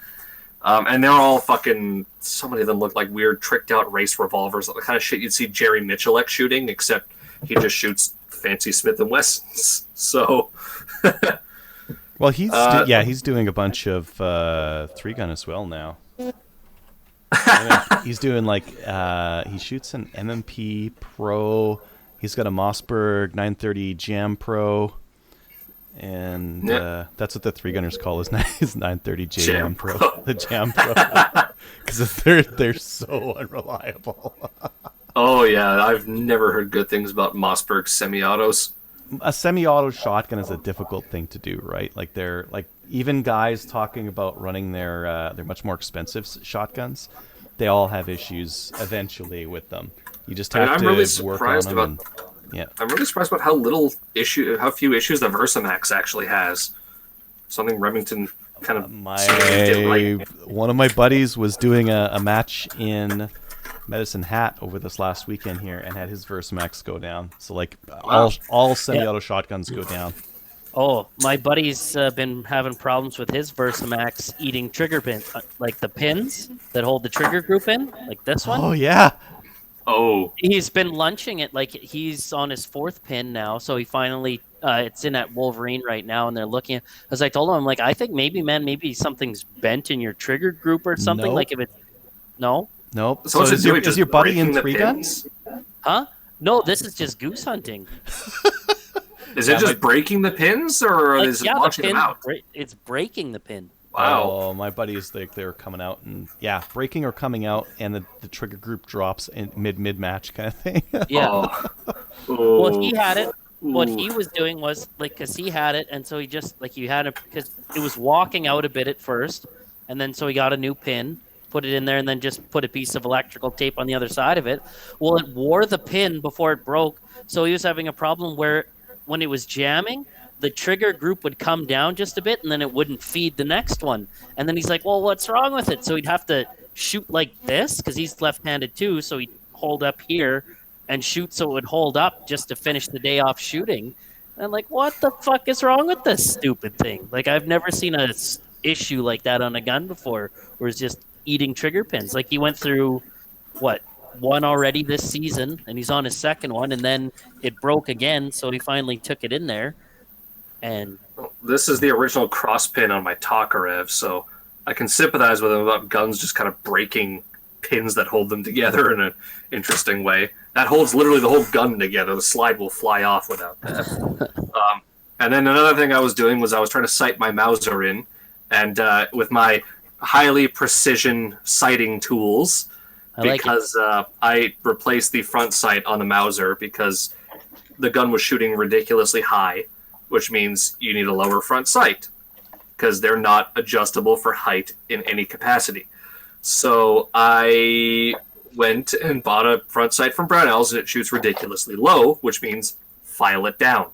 S2: And they're all fucking, so many of them look like weird tricked out race revolvers, the kind of shit you'd see Jerry Michalek shooting, except he just shoots fancy Smith & Wessons. So...
S1: Well, he's doing a bunch of 3-gun as well now. He's doing like he shoots an MMP Pro. He's got a Mossberg 930 Jam Pro, and that's what the 3-gunners call his 930 Jam Pro, the Jam Pro, because they're so unreliable.
S2: Oh yeah, I've never heard good things about Mossberg semi-autos.
S1: A semi-auto shotgun is a difficult thing to do, right? Like they're like, even guys talking about running their much more expensive shotguns, they all have issues eventually with them. You just have to
S2: really
S1: work on them.
S2: I'm really surprised about how few issues the Versamax actually has. Something Remington kind of did right.
S1: One of my buddies was doing a match in Medicine Hat over this last weekend here and had his Versamax go down. So like all semi-auto shotguns go down.
S3: Oh, my buddy's been having problems with his Versamax eating trigger pins, like the pins that hold the trigger group in, like this one.
S1: Oh yeah.
S2: Oh.
S3: He's been lunching it, like he's on his 4th pin now, so he finally it's in at Wolverine right now, and they're looking. As I told him, I'm like, I think maybe something's bent in your trigger group or something.
S1: Nope.
S3: Like if it, no.
S1: Nope.
S2: So
S1: is your buddy in 3-guns?
S3: Huh? No, this is just goose hunting.
S2: Is it just breaking the pins, or is it launching them out?
S3: It's breaking the pin.
S2: Wow.
S1: Oh, my buddies, they're coming out and breaking or coming out, and the trigger group drops in mid match kind of thing.
S3: Yeah.
S2: Oh.
S3: Well, he had it. What he was doing was like, because he had it, and so he just like you had it because it was walking out a bit at first, and then so he got a new pin, put it in there, and then just put a piece of electrical tape on the other side of it. Well, it wore the pin before it broke, so he was having a problem where when it was jamming, the trigger group would come down just a bit, and then it wouldn't feed the next one. And then he's like, well, what's wrong with it? So he'd have to shoot like this, because he's left-handed too, so he'd hold up here and shoot so it would hold up just to finish the day off shooting. And I'm like, what the fuck is wrong with this stupid thing? Like, I've never seen a issue like that on a gun before, where it's just eating trigger pins. Like, he went through, one already this season, and he's on his second one, and then it broke again, so he finally took it in there. And
S2: this is the original cross pin on my Tokarev, so I can sympathize with him about guns just kind of breaking pins that hold them together in an interesting way. That holds literally the whole gun together. The slide will fly off without that. And then another thing I was doing was I was trying to sight my Mauser in, and with my highly precision sighting tools, because I replaced the front sight on the Mauser because the gun was shooting ridiculously high, which means you need a lower front sight because they're not adjustable for height in any capacity. So I went and bought a front sight from Brownells, and it shoots ridiculously low, which means file it down.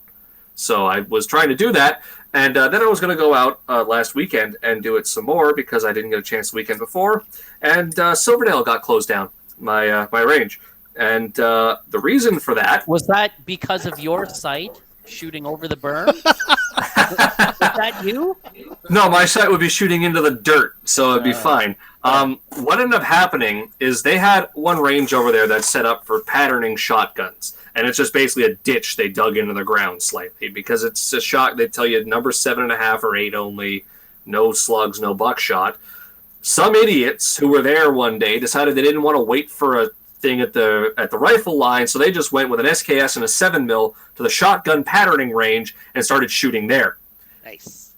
S2: So I was trying to do that, and then I was going to go out last weekend and do it some more because I didn't get a chance the weekend before, and Silverdale got closed down, my range. And the reason for that...
S3: Was that because of your sight shooting over the berm? Was that you?
S2: No, my sight would be shooting into the dirt, so it'd be fine. What ended up happening is they had one range over there that's set up for patterning shotguns. And it's just basically a ditch they dug into the ground slightly because it's a shot. They tell you number 7.5 or 8 only, no slugs, no buckshot. Some idiots who were there one day decided they didn't want to wait for a thing at the rifle line, so they just went with an SKS and a 7mm to the shotgun patterning range and started shooting there.
S3: Nice.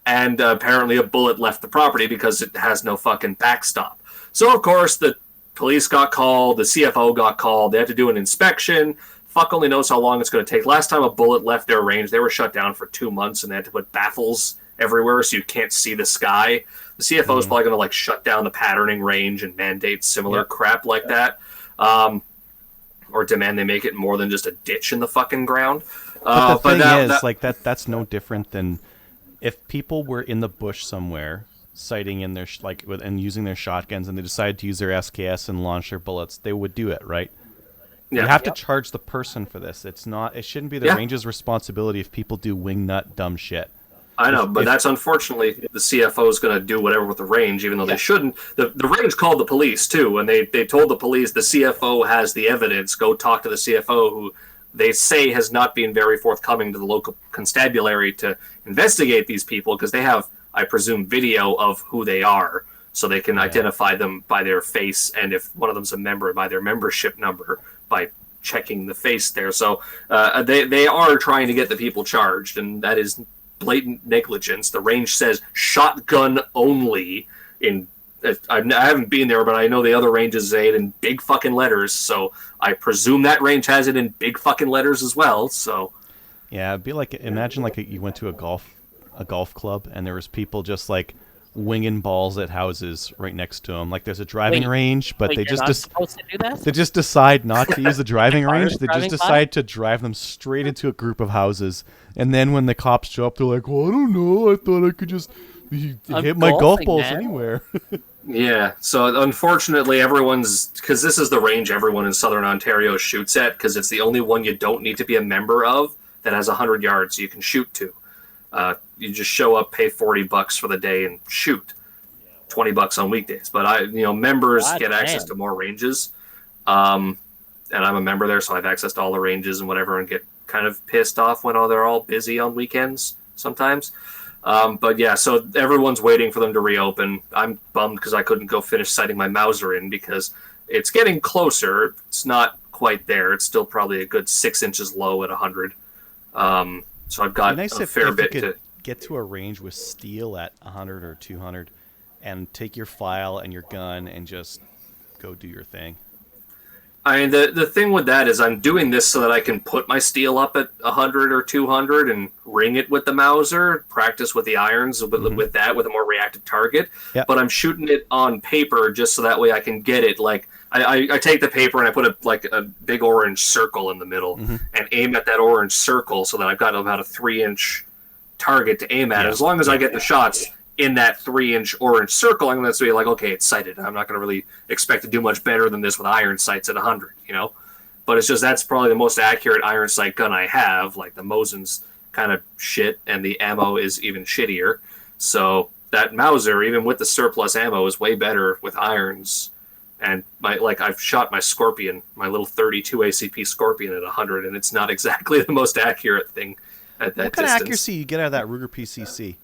S2: And apparently a bullet left the property because it has no fucking backstop. So of course the police got called, the CFO got called, they had to do an inspection. Fuck only knows how long it's going to take. Last time a bullet left their range, they were shut down for 2 months, and they had to put baffles everywhere so you can't see the sky. The CFO is probably going to shut down the patterning range and mandate similar crap like that. Or demand they make it more than just a ditch in the fucking ground.
S1: But the thing is, that's no different than if people were in the bush somewhere sighting in their and using their shotguns, and they decided to use their SKS and launch their bullets, they would do it, right? You have to charge the person for this. It shouldn't be the range's responsibility if people do wingnut dumb shit.
S2: I know, but that's unfortunately the CFO is going to do whatever with the range, even though they shouldn't. The range called the police too, and they told the police the CFO has the evidence. Go talk to the CFO, who they say has not been very forthcoming to the local constabulary to investigate these people because they have, I presume, video of who they are, so they can identify them by their face, and if one of them's a member, by their membership number, by checking the face there. So they are trying to get the people charged, and that is blatant negligence. The range says shotgun only. I haven't been there, but I know the other ranges say it in big fucking letters, so I presume that range has it in big fucking letters as well. So
S1: yeah, it'd be like, imagine you went to a golf club and there was people just winging balls at houses right next to them. There's a driving range, but they just decide not to use the driving range. They just decide to drive them straight into a group of houses. And then when the cops show up, they're like, well, I don't know. I thought I could just hit my golf balls anywhere.
S2: Yeah, so unfortunately because this is the range everyone in Southern Ontario shoots at, because it's the only one you don't need to be a member of that has 100 yards you can shoot to. You just show up, pay $40 for the day, and shoot. $20 on weekdays. But members get access to more ranges, and I'm a member there, so I have access to all the ranges and whatever, and get kind of pissed off when they're all busy on weekends sometimes. But yeah, so everyone's waiting for them to reopen. I'm bummed because I couldn't go finish sighting my Mauser in because it's getting closer. It's not quite there. It's still probably a good 6 inches low at 100. So I've got a fair bit to
S1: get to a range with steel at 100 or 200 and take your file and your gun and just go do your thing.
S2: I mean, the thing with that is I'm doing this so that I can put my steel up at 100 or 200 and ring it with the Mauser, practice with the irons with that, with a more reactive target.
S1: Yep.
S2: But I'm shooting it on paper just so that way I can get it. I take the paper and I put a big orange circle in the middle and aim at that orange circle so that I've got about a 3-inch target to aim at. As long as I get the shots in that 3-inch orange circle, I'm going to be okay, it's sighted. I'm not going to really expect to do much better than this with iron sights at 100, But it's just that's probably the most accurate iron sight gun I have. The Mosin's kind of shit, and the ammo is even shittier. So that Mauser, even with the surplus ammo, is way better with irons. And I've shot my Scorpion, my little 32 ACP Scorpion at 100, and it's not exactly the most accurate thing at that
S1: What kind
S2: distance.
S1: of accuracy you get out of that Ruger PCC?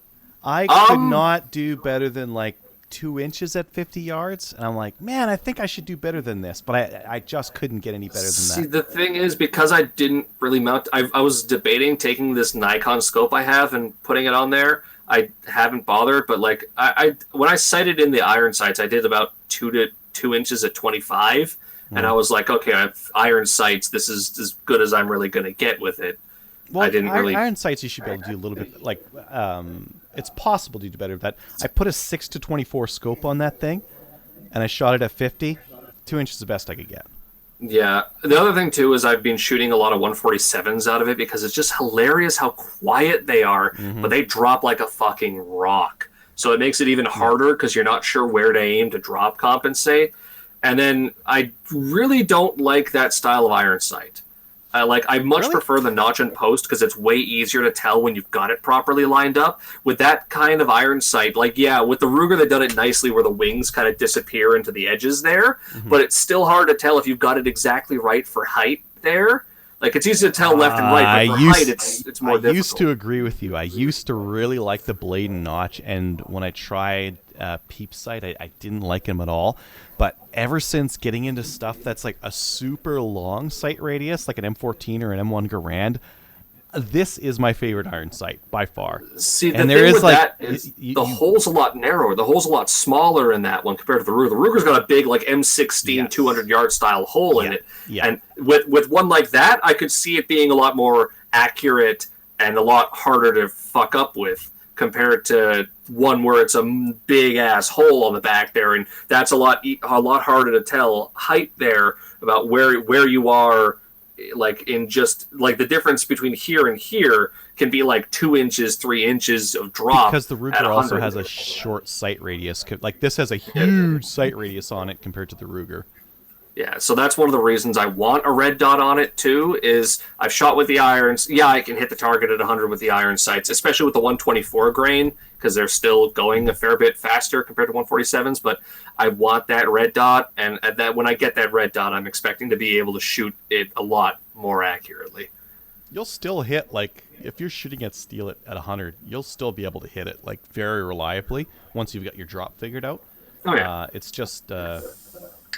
S1: I could not do better than like 2 inches at 50 yards, and I'm like, man, I think I should do better than this, but I just couldn't get any better than that.
S2: See, the thing is, because I didn't really mount, I was debating taking this Nikon scope I have and putting it on there. I haven't bothered, but like I when I sighted in the iron sights, I did about 2 inches at 25, and I was like, okay, I have iron sights. This is as good as I'm really going to get with it.
S1: Well,
S2: I didn't really
S1: iron sights. You should be able to do a little bit like it's possible to do better. But I put a 6-24 scope on that thing, and I shot it at 50. 2 inches is the best I could get.
S2: Yeah. The other thing too is I've been shooting a lot of 147s out of it because it's just hilarious how quiet they are, but they drop like a fucking rock. So it makes it even harder because you're not sure where to aim to drop compensate. And then I really don't like that style of iron sight. I much prefer the notch and post because it's way easier to tell when you've got it properly lined up. With that kind of iron sight, with the Ruger, they've done it nicely where the wings kind of disappear into the edges there, but it's still hard to tell if you've got it exactly right for height there. Like, it's easy to tell left and right, but for height, it's more difficult.
S1: I used to agree with you. I used to really like the blade and notch, and when I tried peep sight, I didn't like him at all. But ever since getting into stuff that's like a super long sight radius, like an M14 or an M1 Garand, this is my favorite iron sight by far.
S2: See, the thing with that is the hole's a lot narrower. The hole's a lot smaller in that one compared to the Ruger. The Ruger's got a big, like, M16 200-yard style hole in it. Yeah. And with one like that, I could see it being a lot more accurate and a lot harder to fuck up with compared to one where it's a big-ass hole on the back there, and that's a lot harder to tell height there about where you are. Like, in just like the difference between here and here can be like 2 inches, 3 inches of drop.
S1: Because the Ruger also has a short sight radius. Like, this has a huge sight radius on it compared to the Ruger.
S2: Yeah, so that's one of the reasons I want a red dot on it too. Is I've shot with the irons. Yeah, I can hit the target at 100 with the iron sights, especially with the 124 grain because they're still going a fair bit faster compared to 147s. But I want that red dot, and that when I get that red dot, I'm expecting to be able to shoot it a lot more accurately.
S1: You'll still hit, like, if you're shooting at steel at 100, you'll still be able to hit it, like, very reliably once you've got your drop figured out.
S2: Oh yeah.
S1: It's just.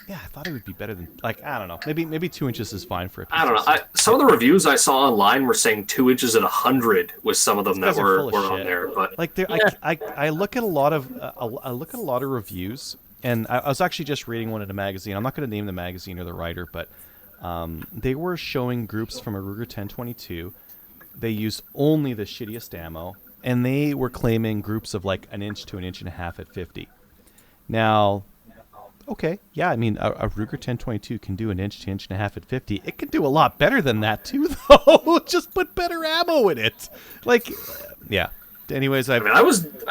S1: Yeah, I thought it would be better than, like, I don't know. Maybe 2 inches is fine for a PCC.
S2: I don't know. Some of the reviews I saw online were saying 2 inches at 100 with some of them that were on there. But
S1: like, I look at a lot of reviews, and I was actually just reading one in a magazine. I'm not going to name the magazine or the writer, but they were showing groups from a Ruger 1022. They used only the shittiest ammo, and they were claiming groups of like 1 inch to 1.5 inches at 50. Now. Okay, yeah, I mean, a Ruger 1022 can do 1 inch to 1.5 inches at 50. It can do a lot better than that, too, though. Just put better ammo in it. Like, yeah. Anyways, I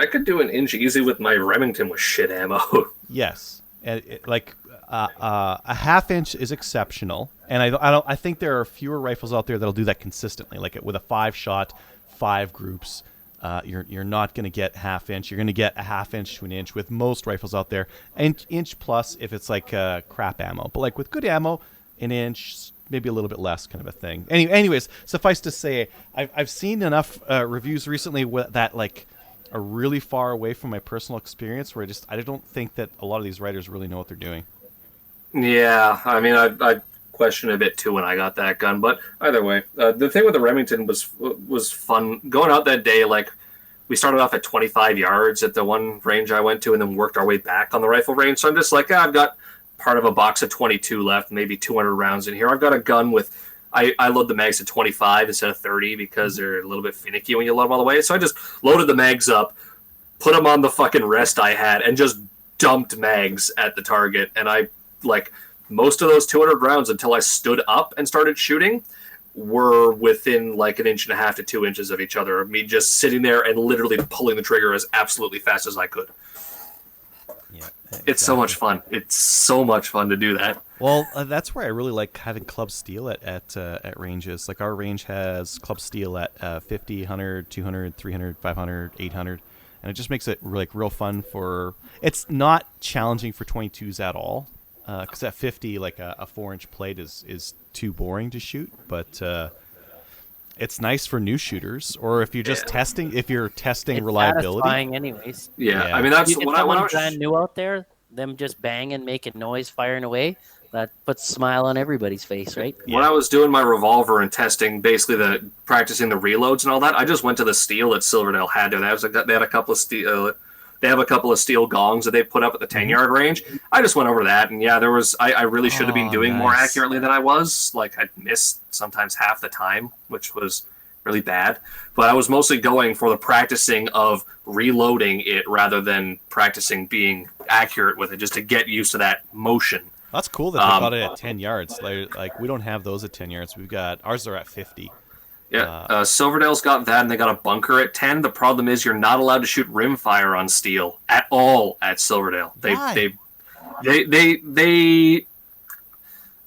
S2: could do 1 inch easy with my Remington with shit ammo.
S1: Yes. And a 1/2 inch is exceptional. And I think there are fewer rifles out there that'll do that consistently. Like, with a 5-shot, 5 groups. You're not going to get 1/2 inch. You're going to get a 1/2 inch to 1 inch with most rifles out there. Inch plus if it's like crap ammo. But like with good ammo, 1 inch, maybe a little bit less, kind of a thing. Anyways, suffice to say, I've seen enough reviews recently that like are really far away from my personal experience where I don't think that a lot of these writers really know what they're doing.
S2: Yeah, I mean, I question a bit too when I got that gun, but either way, the thing with the Remington was fun going out that day. Like, we started off at 25 yards at the one range I went to, and then worked our way back on the rifle range. So I'm just like, I've got part of a box of 22 left, maybe 200 rounds in here. I've got a gun with I load the mags at 25 instead of 30 because they're a little bit finicky when you load them all the way. So I just loaded the mags up, put them on the fucking rest I had, and just dumped mags at the target. And I like. Most of those 200 rounds until I stood up and started shooting were within like 1.5 inches to 2 inches of each other. Me just sitting there and literally pulling the trigger as absolutely fast as I could. Yeah, exactly. It's so much fun. It's so much fun to do that.
S1: Well, that's where I really like having club steel at ranges. Like, our range has club steel at 50, 100, 200, 300, 500, 800. And it just makes it like real fun for. It's not challenging for 22s at all. because at 50, like a 4-inch plate is too boring to shoot. But it's nice for new shooters, or if you're just testing. If you're testing
S3: It's
S1: reliability,
S3: satisfying anyways.
S2: Yeah, I mean that's
S3: You get
S2: when I
S3: someone
S2: was
S3: brand new out there, them just banging, making noise, firing away. That puts a smile on everybody's face, right?
S2: when I was doing my revolver and testing, basically practicing the reloads and all that. I just went to the steel that Silverdale had there. They had a couple of steel. They have a couple of steel gongs that they put up at the 10-yard range. I just went over that, and yeah, there was. I really should have been doing more accurately than I was. Like I'd miss sometimes half the time, which was really bad. But I was mostly going for the practicing of reloading it rather than practicing being accurate with it, just to get used to that motion.
S1: that's cool that they got it at 10 yards. Like we don't have those at 10 yards. We've got ours are at 50.
S2: Yeah, Silverdale's got that, and they got a bunker at 10. The problem is you're not allowed to shoot rimfire on steel at all at Silverdale.
S1: Why?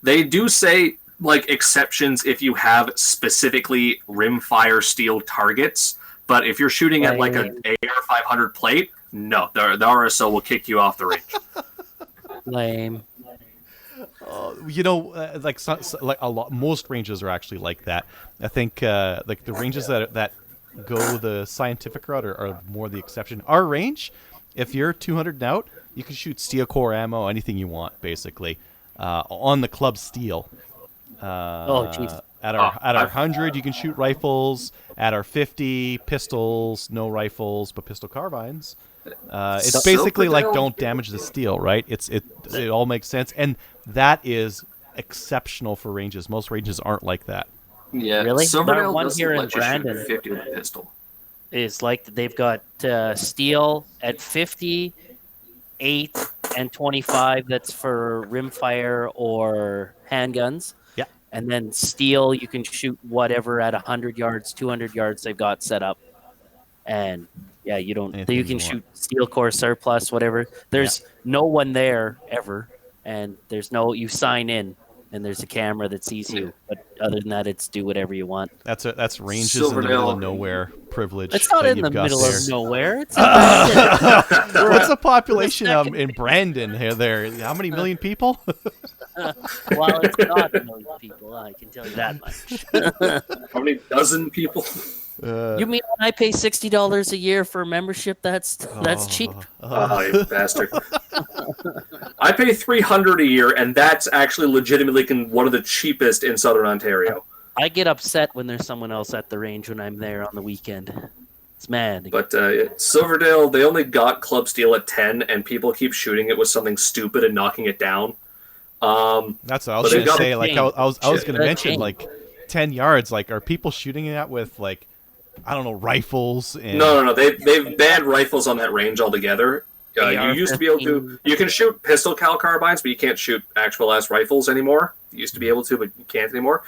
S2: They do say like exceptions if you have specifically rimfire steel targets, but if you're shooting at like an AR 500 plate, no, the RSO will kick you off the range.
S3: Lame.
S1: Like a lot, most ranges are actually like that. I think like the ranges that go the scientific route are more the exception. Our range, if you're 200 and out, you can shoot steel core ammo, anything you want, basically, on the club steel.
S3: Jeez.
S1: At our 100, you can shoot rifles. At our 50, pistols, no rifles, but pistol carbines. It's basically like don't damage the steel, right? It all makes sense, and that is exceptional for ranges. Most ranges aren't like that.
S2: Yeah,
S3: Really?
S2: Silverdale
S3: One
S2: doesn't
S3: here in
S2: let you shoot
S3: Brandon
S2: 50 with a pistol.
S3: is like they've got steel at 50, 8, and 25. That's for rimfire or handguns.
S1: Yeah.
S3: And then steel, you can shoot whatever at 100 yards, 200 yards they've got set up. And yeah, you don't.
S1: Anything
S3: You can
S1: you
S3: shoot steel core surplus, whatever. There's no one there ever, and there's no. You sign in, and there's a camera that sees you. But other than that, it's do whatever you want.
S1: That's ranges in the middle of nowhere privilege.
S3: It's not
S1: that
S3: in
S1: you've
S3: the
S1: got
S3: middle
S1: there.
S3: of nowhere. It's in Brandon.
S1: What's the population in Brandon here? There, how many million people?
S3: Well, it's not a million people. I can tell you that much.
S2: How many dozen people?
S3: You mean when I pay $60 a year for a membership? That's cheap.
S2: Oh, you bastard! I pay $300 a year, and that's actually legitimately one of the cheapest in Southern Ontario.
S3: I get upset when there's someone else at the range when I'm there on the weekend. It's mad.
S2: But Silverdale, they only got club steel at 10, and people keep shooting it with something stupid and knocking it down.
S1: That's what I was going to say. Like I was going to mention,
S3: chain.
S1: like 10 yards. Like, are people shooting it at with like, I don't know, rifles? And...
S2: No. They've banned rifles on that range altogether. You used to be able to. You can shoot pistol cal carbines, but you can't shoot actual ass rifles anymore. You used to be able to, but you can't anymore.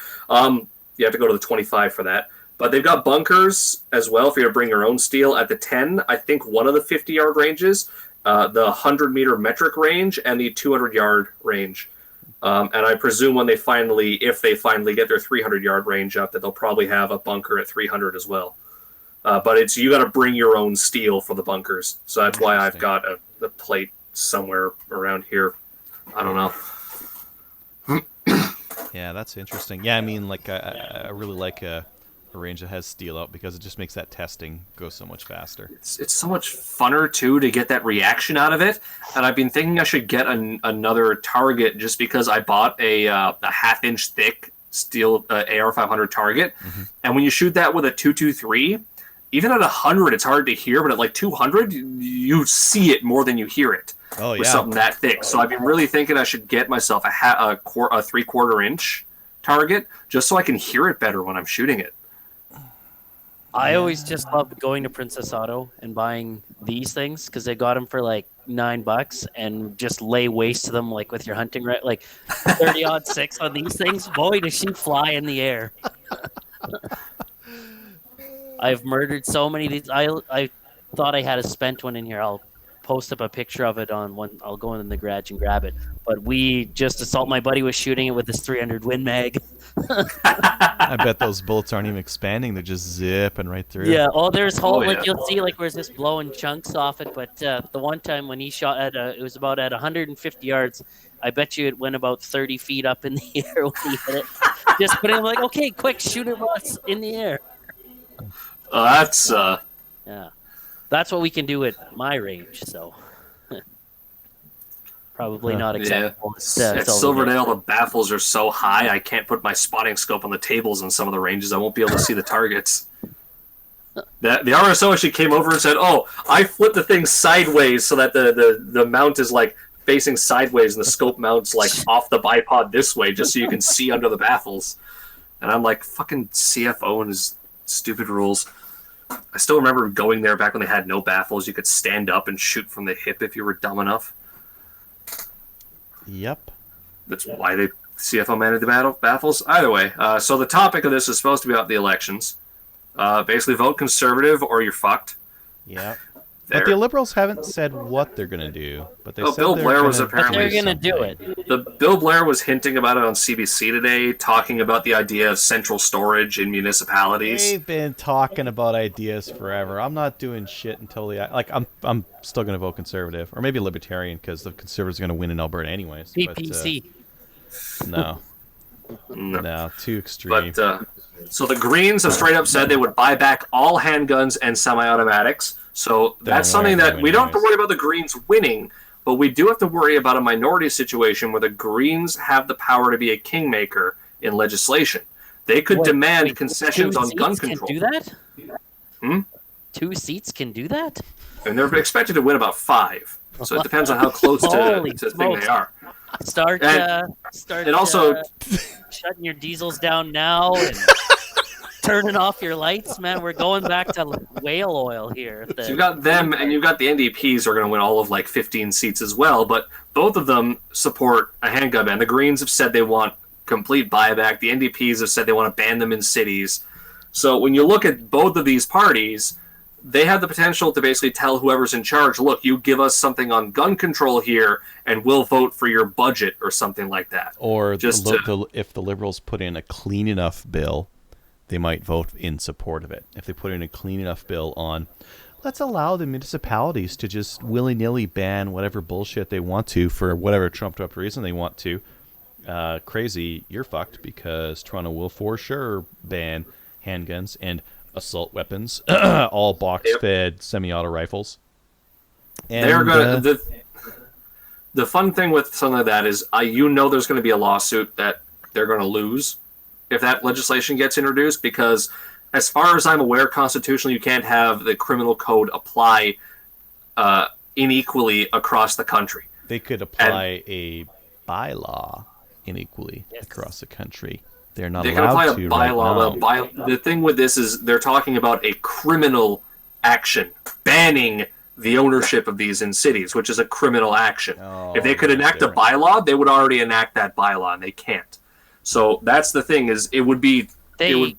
S2: You have to go to the 25 for that. But they've got bunkers as well if you're to bring your own steel at the 10. I think one of the 50-yard ranges, the 100-meter metric range, and the 200-yard range. And I presume if they finally get their 300-yard range up, that they'll probably have a bunker at 300 as well. But you got to bring your own steel for the bunkers, so that's why I've got the plate somewhere around here. I don't know.
S1: Yeah, that's interesting. Yeah, I mean, like I really like a range that has steel out because it just makes that testing go so much faster.
S2: It's so much funner too to get that reaction out of it. And I've been thinking I should get another target just because I bought a half-inch thick steel AR 500 target, and when you shoot that with a 223, even at 100 it's hard to hear, but at like 200 you see it more than you hear it.
S1: Oh,
S2: with something that thick. So I've been really thinking I should get myself a 3/4 inch target just so I can hear it better when I'm shooting it.
S3: I always just love going to Princess Auto and buying these things because they got them for like $9 and just lay waste to them like with your hunting right, like 30-06 on these things. Boy, does she fly in the air! I've murdered so many of these. I thought I had a spent one in here. I'll post up a picture of it on one. I'll go in the garage and grab it. But we just assault. My buddy was shooting it with his 300 Win Mag.
S1: I bet those bullets aren't even expanding; they're just zipping right through.
S3: Yeah. Oh, there's whole
S2: Oh,
S3: like
S2: yeah.
S3: you'll see like where's this blowing chunks off it. But the one time when he shot at it was about at 150 yards. I bet you it went about 30 feet up in the air when he hit it. Just putting him like, okay, quick, shoot it while it's in the air.
S2: That's
S3: Yeah, that's what we can do at my range. So probably not acceptable.
S2: At Silverdale, the baffles are so high, I can't put my spotting scope on the tables in some of the ranges. I won't be able to see the targets. The RSO actually came over and said, "Oh, I flipped the thing sideways so that the mount is like facing sideways and the scope mounts like off the bipod this way, just so you can see under the baffles." And I'm like, fucking CFO and his stupid rules. I still remember going there back when they had no baffles. You could stand up and shoot from the hip if you were dumb enough.
S1: Yep.
S2: That's why they CFO managed the baffles. Either way, so the topic of this is supposed to be about the elections. Basically, vote conservative or you're fucked.
S1: Yep. But the Liberals haven't said what they're going to do. But they said
S2: Bill Blair was apparently.
S3: But they're going to do it.
S2: Bill Blair was hinting about it on CBC today, talking about the idea of central storage in municipalities.
S1: They've been talking about ideas forever. I'm not doing shit until I'm still going to vote conservative or maybe libertarian because the conservatives are going to win in Alberta anyways.
S3: PPC.
S1: No, too extreme.
S2: But so the Greens have straight up said they would buy back all handguns and semi-automatics. So that's something that we don't have to worry about the Greens winning, but we do have to worry about a minority situation where the Greens have the power to be a kingmaker in legislation. They could demand concessions on gun control.
S3: Can do that? 2 seats can do that?
S2: And they're expected to win about 5. So it depends on how close to the thing they are.
S3: Start
S2: and also
S3: shutting your diesels down now and turning off your lights, man. We're going back to whale oil here.
S2: So you've got them, and you've got the NDPs who are going to win all of like 15 seats as well. But both of them support a handgun ban. The Greens have said they want complete buyback. The NDPs have said they want to ban them in cities. So when you look at both of these parties, they have the potential to basically tell whoever's in charge, look, you give us something on gun control here, and we'll vote for your budget or something like that.
S1: Or just if the Liberals put in a clean enough bill, they might vote in support of it. If they put in a clean enough bill on, let's allow the municipalities to just willy-nilly ban whatever bullshit they want to for whatever trumped-up reason they want to. Crazy, you're fucked because Toronto will for sure ban handguns and assault weapons, all box-fed semi-auto rifles. And,
S2: they're going the fun thing with something like that is there's going to be a lawsuit that they're going to lose if that legislation gets introduced, because as far as I'm aware, constitutionally, you can't have the criminal code apply unequally across the country.
S1: They could apply a bylaw unequally across the country. They're not
S2: they
S1: allowed
S2: can apply a bylaw.
S1: Right
S2: The thing with this is they're talking about a criminal action, banning the ownership of these in cities, which is a criminal action. If they could enact a bylaw, they would already enact that bylaw, and they can't. So that's the thing, is it would be...
S3: They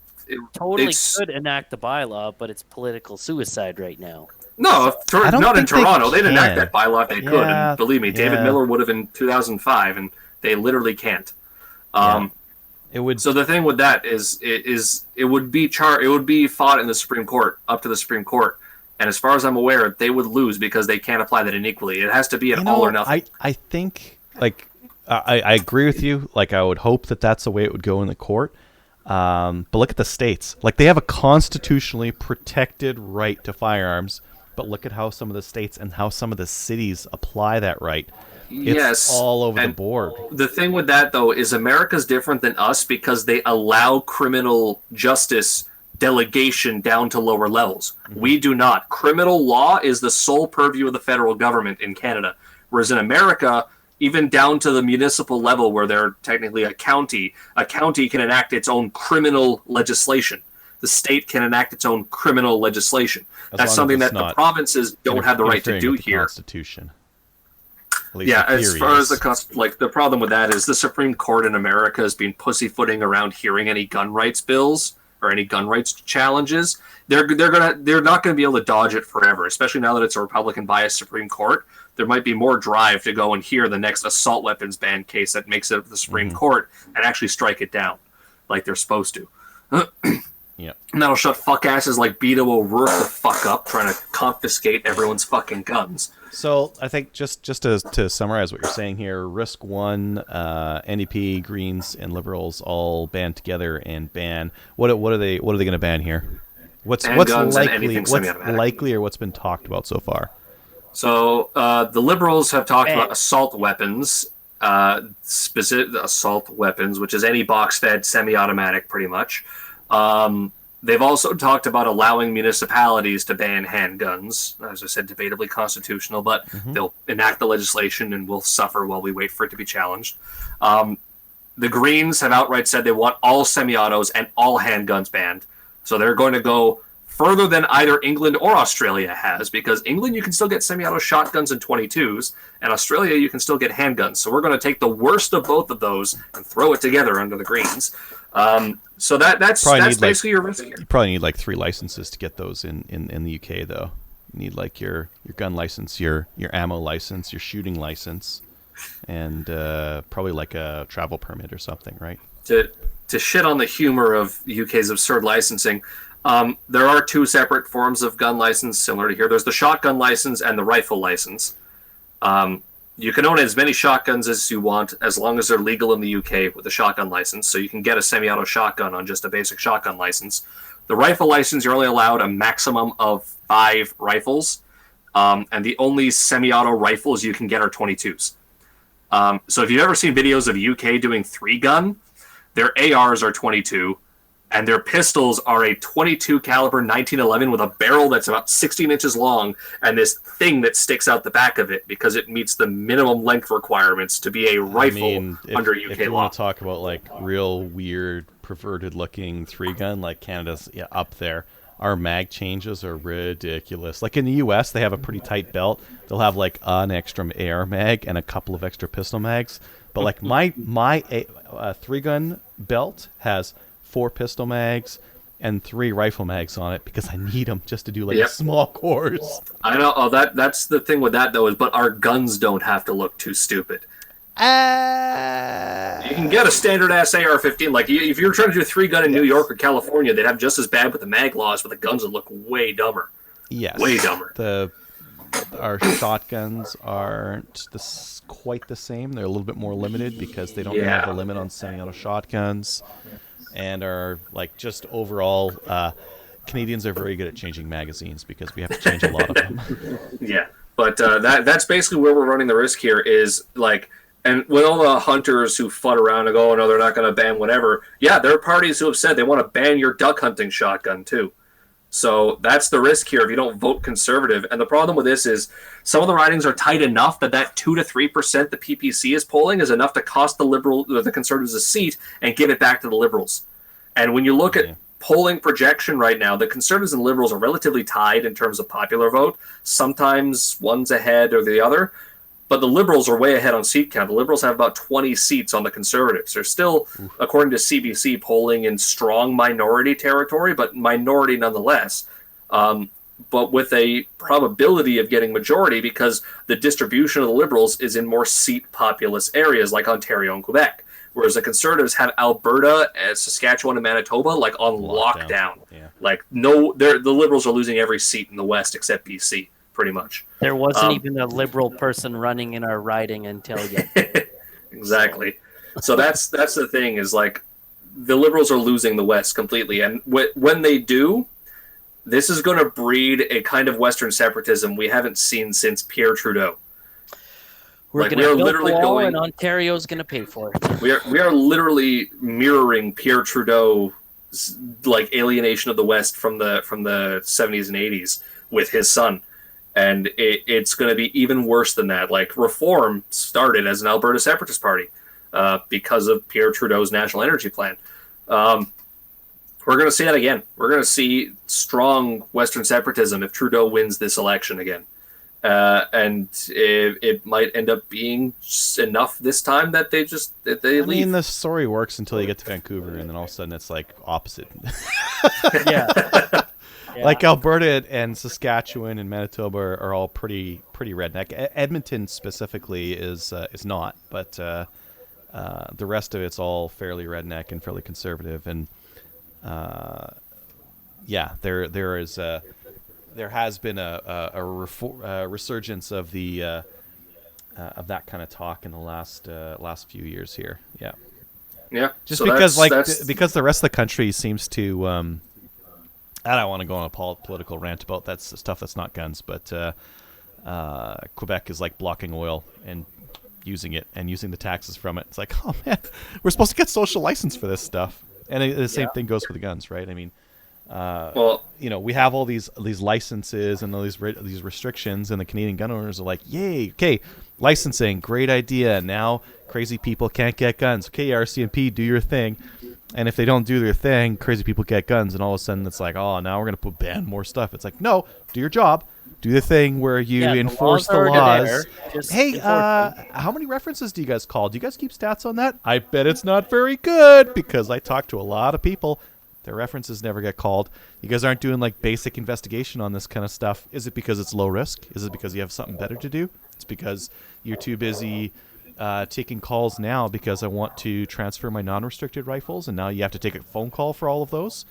S3: totally could enact the bylaw, but it's political suicide right now.
S2: No, not in Toronto. They'd enact that bylaw if they could.
S1: Yeah,
S2: and believe me, David Miller would have in 2005, and they literally can't.
S1: It would.
S2: So the thing with that is it would be fought in the Supreme Court, up to the Supreme Court. And as far as I'm aware, they would lose because they can't apply that inequally. It has to be an all or nothing.
S1: I think, I agree with you. I would hope that that's the way it would go in the court. But look at the states. They have a constitutionally protected right to firearms. But look at how some of the states and how some of the cities apply that right. It's all over the board.
S2: The thing with that, though, is America's different than us because they allow criminal justice delegation down to lower levels. Mm-hmm. We do not. Criminal law is the sole purview of the federal government in Canada. Whereas in America, even down to the municipal level where they're technically a county can enact its own criminal legislation. The state can enact its own criminal legislation. That's something that the provinces don't have the right to do here.
S1: Constitution.
S2: As far as the problem with that is the Supreme Court in America has been pussyfooting around hearing any gun rights bills or any gun rights challenges, they're not gonna be able to dodge it forever. Especially now that it's a Republican biased Supreme Court, there might be more drive to go and hear the next assault weapons ban case that makes it up to the Supreme Court and actually strike it down, like they're supposed to.
S1: Yeah.
S2: And that'll shut fuck asses like Beto O'Rourke the fuck up, trying to confiscate everyone's fucking guns.
S1: So I think just to summarize what you're saying here, Risk One, NDP, Greens, and Liberals all band together and ban. What are they going to ban here? What's likely or what's been talked about so far?
S2: So the Liberals have talked about assault weapons, specific assault weapons, which is any box-fed semi-automatic, pretty much. They've also talked about allowing municipalities to ban handguns. As I said, debatably constitutional, but they'll enact the legislation and we'll suffer while we wait for it to be challenged. The Greens have outright said they want all semi-autos and all handguns banned. So they're going to go further than either England or Australia has, because England you can still get semi-auto shotguns and 22s, and Australia you can still get handguns. So we're going to take the worst of both of those and throw it together under the Greens. So that's basically your risk here.
S1: You probably need like 3 licenses to get those in the UK, though. You need like your gun license, your ammo license, your shooting license, and probably like a travel permit or something, right?
S2: To shit on the humor of the UK's absurd licensing, there are 2 separate forms of gun license similar to here. There's the shotgun license and the rifle license. You can own as many shotguns as you want as long as they're legal in the UK with a shotgun license. So you can get a semi-auto shotgun on just a basic shotgun license. The rifle license, you're only allowed a maximum of 5 rifles. And the only semi-auto rifles you can get are 22s. So if you've ever seen videos of UK doing 3-gun, their ARs are 22, and their pistols are a 22 caliber 1911 with a barrel that's about 16 inches long and this thing that sticks out the back of it because it meets the minimum length requirements to be a rifle under UK
S1: if you
S2: law.
S1: Want to talk about like real weird, perverted-looking 3-gun, like Canada's up there. Our mag changes are ridiculous. Like in the US, they have a pretty tight belt. They'll have like an extra AR mag and a couple of extra pistol mags. But like my 3-gun belt has 4 pistol mags and 3 rifle mags on it because I need them just to do like a small course.
S2: I know. Oh, that's the thing with that though but our guns don't have to look too stupid. You can get a standard ass AR-15. Like if you're trying to do a 3-gun in New York or California, they'd have just as bad with the mag laws, but the guns would look way dumber.
S1: Yes,
S2: way dumber.
S1: Our shotguns aren't quite the same. They're a little bit more limited because they don't have a limit on semi-auto shotguns, and are like just overall. Canadians are very good at changing magazines because we have to change a lot of them.
S2: Yeah, but that's basically where we're running the risk here. Is like. And with all the hunters who fud around and go, oh, no, they're not going to ban whatever. Yeah, there are parties who have said they want to ban your duck hunting shotgun, too. So that's the risk here if you don't vote conservative. And the problem with this is some of the ridings are tight enough that 2 to 3% the PPC is polling is enough to cost the Conservatives a seat and give it back to the Liberals. And when you look at polling projection right now, the Conservatives and Liberals are relatively tied in terms of popular vote. Sometimes one's ahead or the other. But the Liberals are way ahead on seat count. The Liberals have about 20 seats on the Conservatives. They're still, according to CBC, polling in strong minority territory, but minority nonetheless. But with a probability of getting majority because the distribution of the Liberals is in more seat-populous areas like Ontario and Quebec, whereas the Conservatives have Alberta, Saskatchewan, and Manitoba like on lockdown. Yeah. Like the Liberals are losing every seat in the West except BC. Pretty much.
S3: There wasn't even a Liberal person running in our riding until yet.
S2: Exactly. So that's the thing is like the Liberals are losing the West completely. And when they do, this is going to breed a kind of Western separatism we haven't seen since Pierre Trudeau.
S3: We're going to build the wall and Ontario's going to pay for it.
S2: We are literally mirroring Pierre Trudeau's like alienation of the West from the 70s and 80s with his son. And it's going to be even worse than that. Like, Reform started as an Alberta separatist party because of Pierre Trudeau's national energy plan. We're going to see that again. We're going to see strong Western separatism if Trudeau wins this election again. and it might end up being enough this time that they leave.
S1: I mean, the story works until you get to Vancouver, and then all of a sudden it's like opposite.
S3: Yeah.
S1: Like Alberta and Saskatchewan and Manitoba are all pretty redneck. Edmonton specifically is not, but the rest of it's all fairly redneck and fairly conservative. And there has been a resurgence of the of that kind of talk in the last few years here. Yeah.
S2: Yeah.
S1: Just
S2: so
S1: because
S2: that's
S1: because the rest of the country seems to. I don't want to go on a political rant about that stuff that's not guns, but Quebec is like blocking oil and using it and using the taxes from it. It's like, oh man, we're supposed to get social license for this stuff, and the same thing goes for the guns, right? I mean, we have all these licenses and all these restrictions, and the Canadian gun owners are like, yay, okay, licensing, great idea. Now crazy people can't get guns. Okay, RCMP, do your thing. And if they don't do their thing, crazy people get guns, and all of a sudden it's like, oh, now we're going to ban more stuff. It's like, no, do your job. Do the thing where you enforce the laws. Hey, how many references do you guys call? Do you guys keep stats on that? I bet it's not very good, because I talk to a lot of people. Their references never get called. You guys aren't doing like basic investigation on this kind of stuff. Is it because it's low risk? Is it because you have something better to do? It's because you're too busy taking calls now because I want to transfer my non-restricted rifles, and now you have to take a phone call for all of those.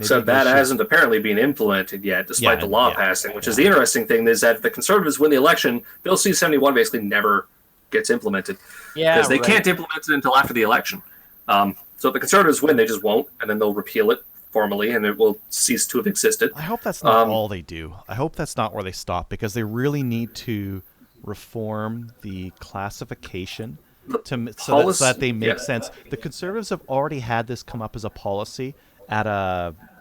S2: So that hasn't apparently been implemented yet, despite the law passing, which is the interesting thing, is that if the Conservatives win the election, Bill C-71 basically never gets implemented. Yeah, because they can't implement it until after the election. So if the Conservatives win, they just won't, and then they'll repeal it formally, and it will cease to have existed.
S1: I hope that's not all they do. I hope that's not where they stop, because they really need to reform the classification so that they make sense. The Conservatives have already had this come up as a policy at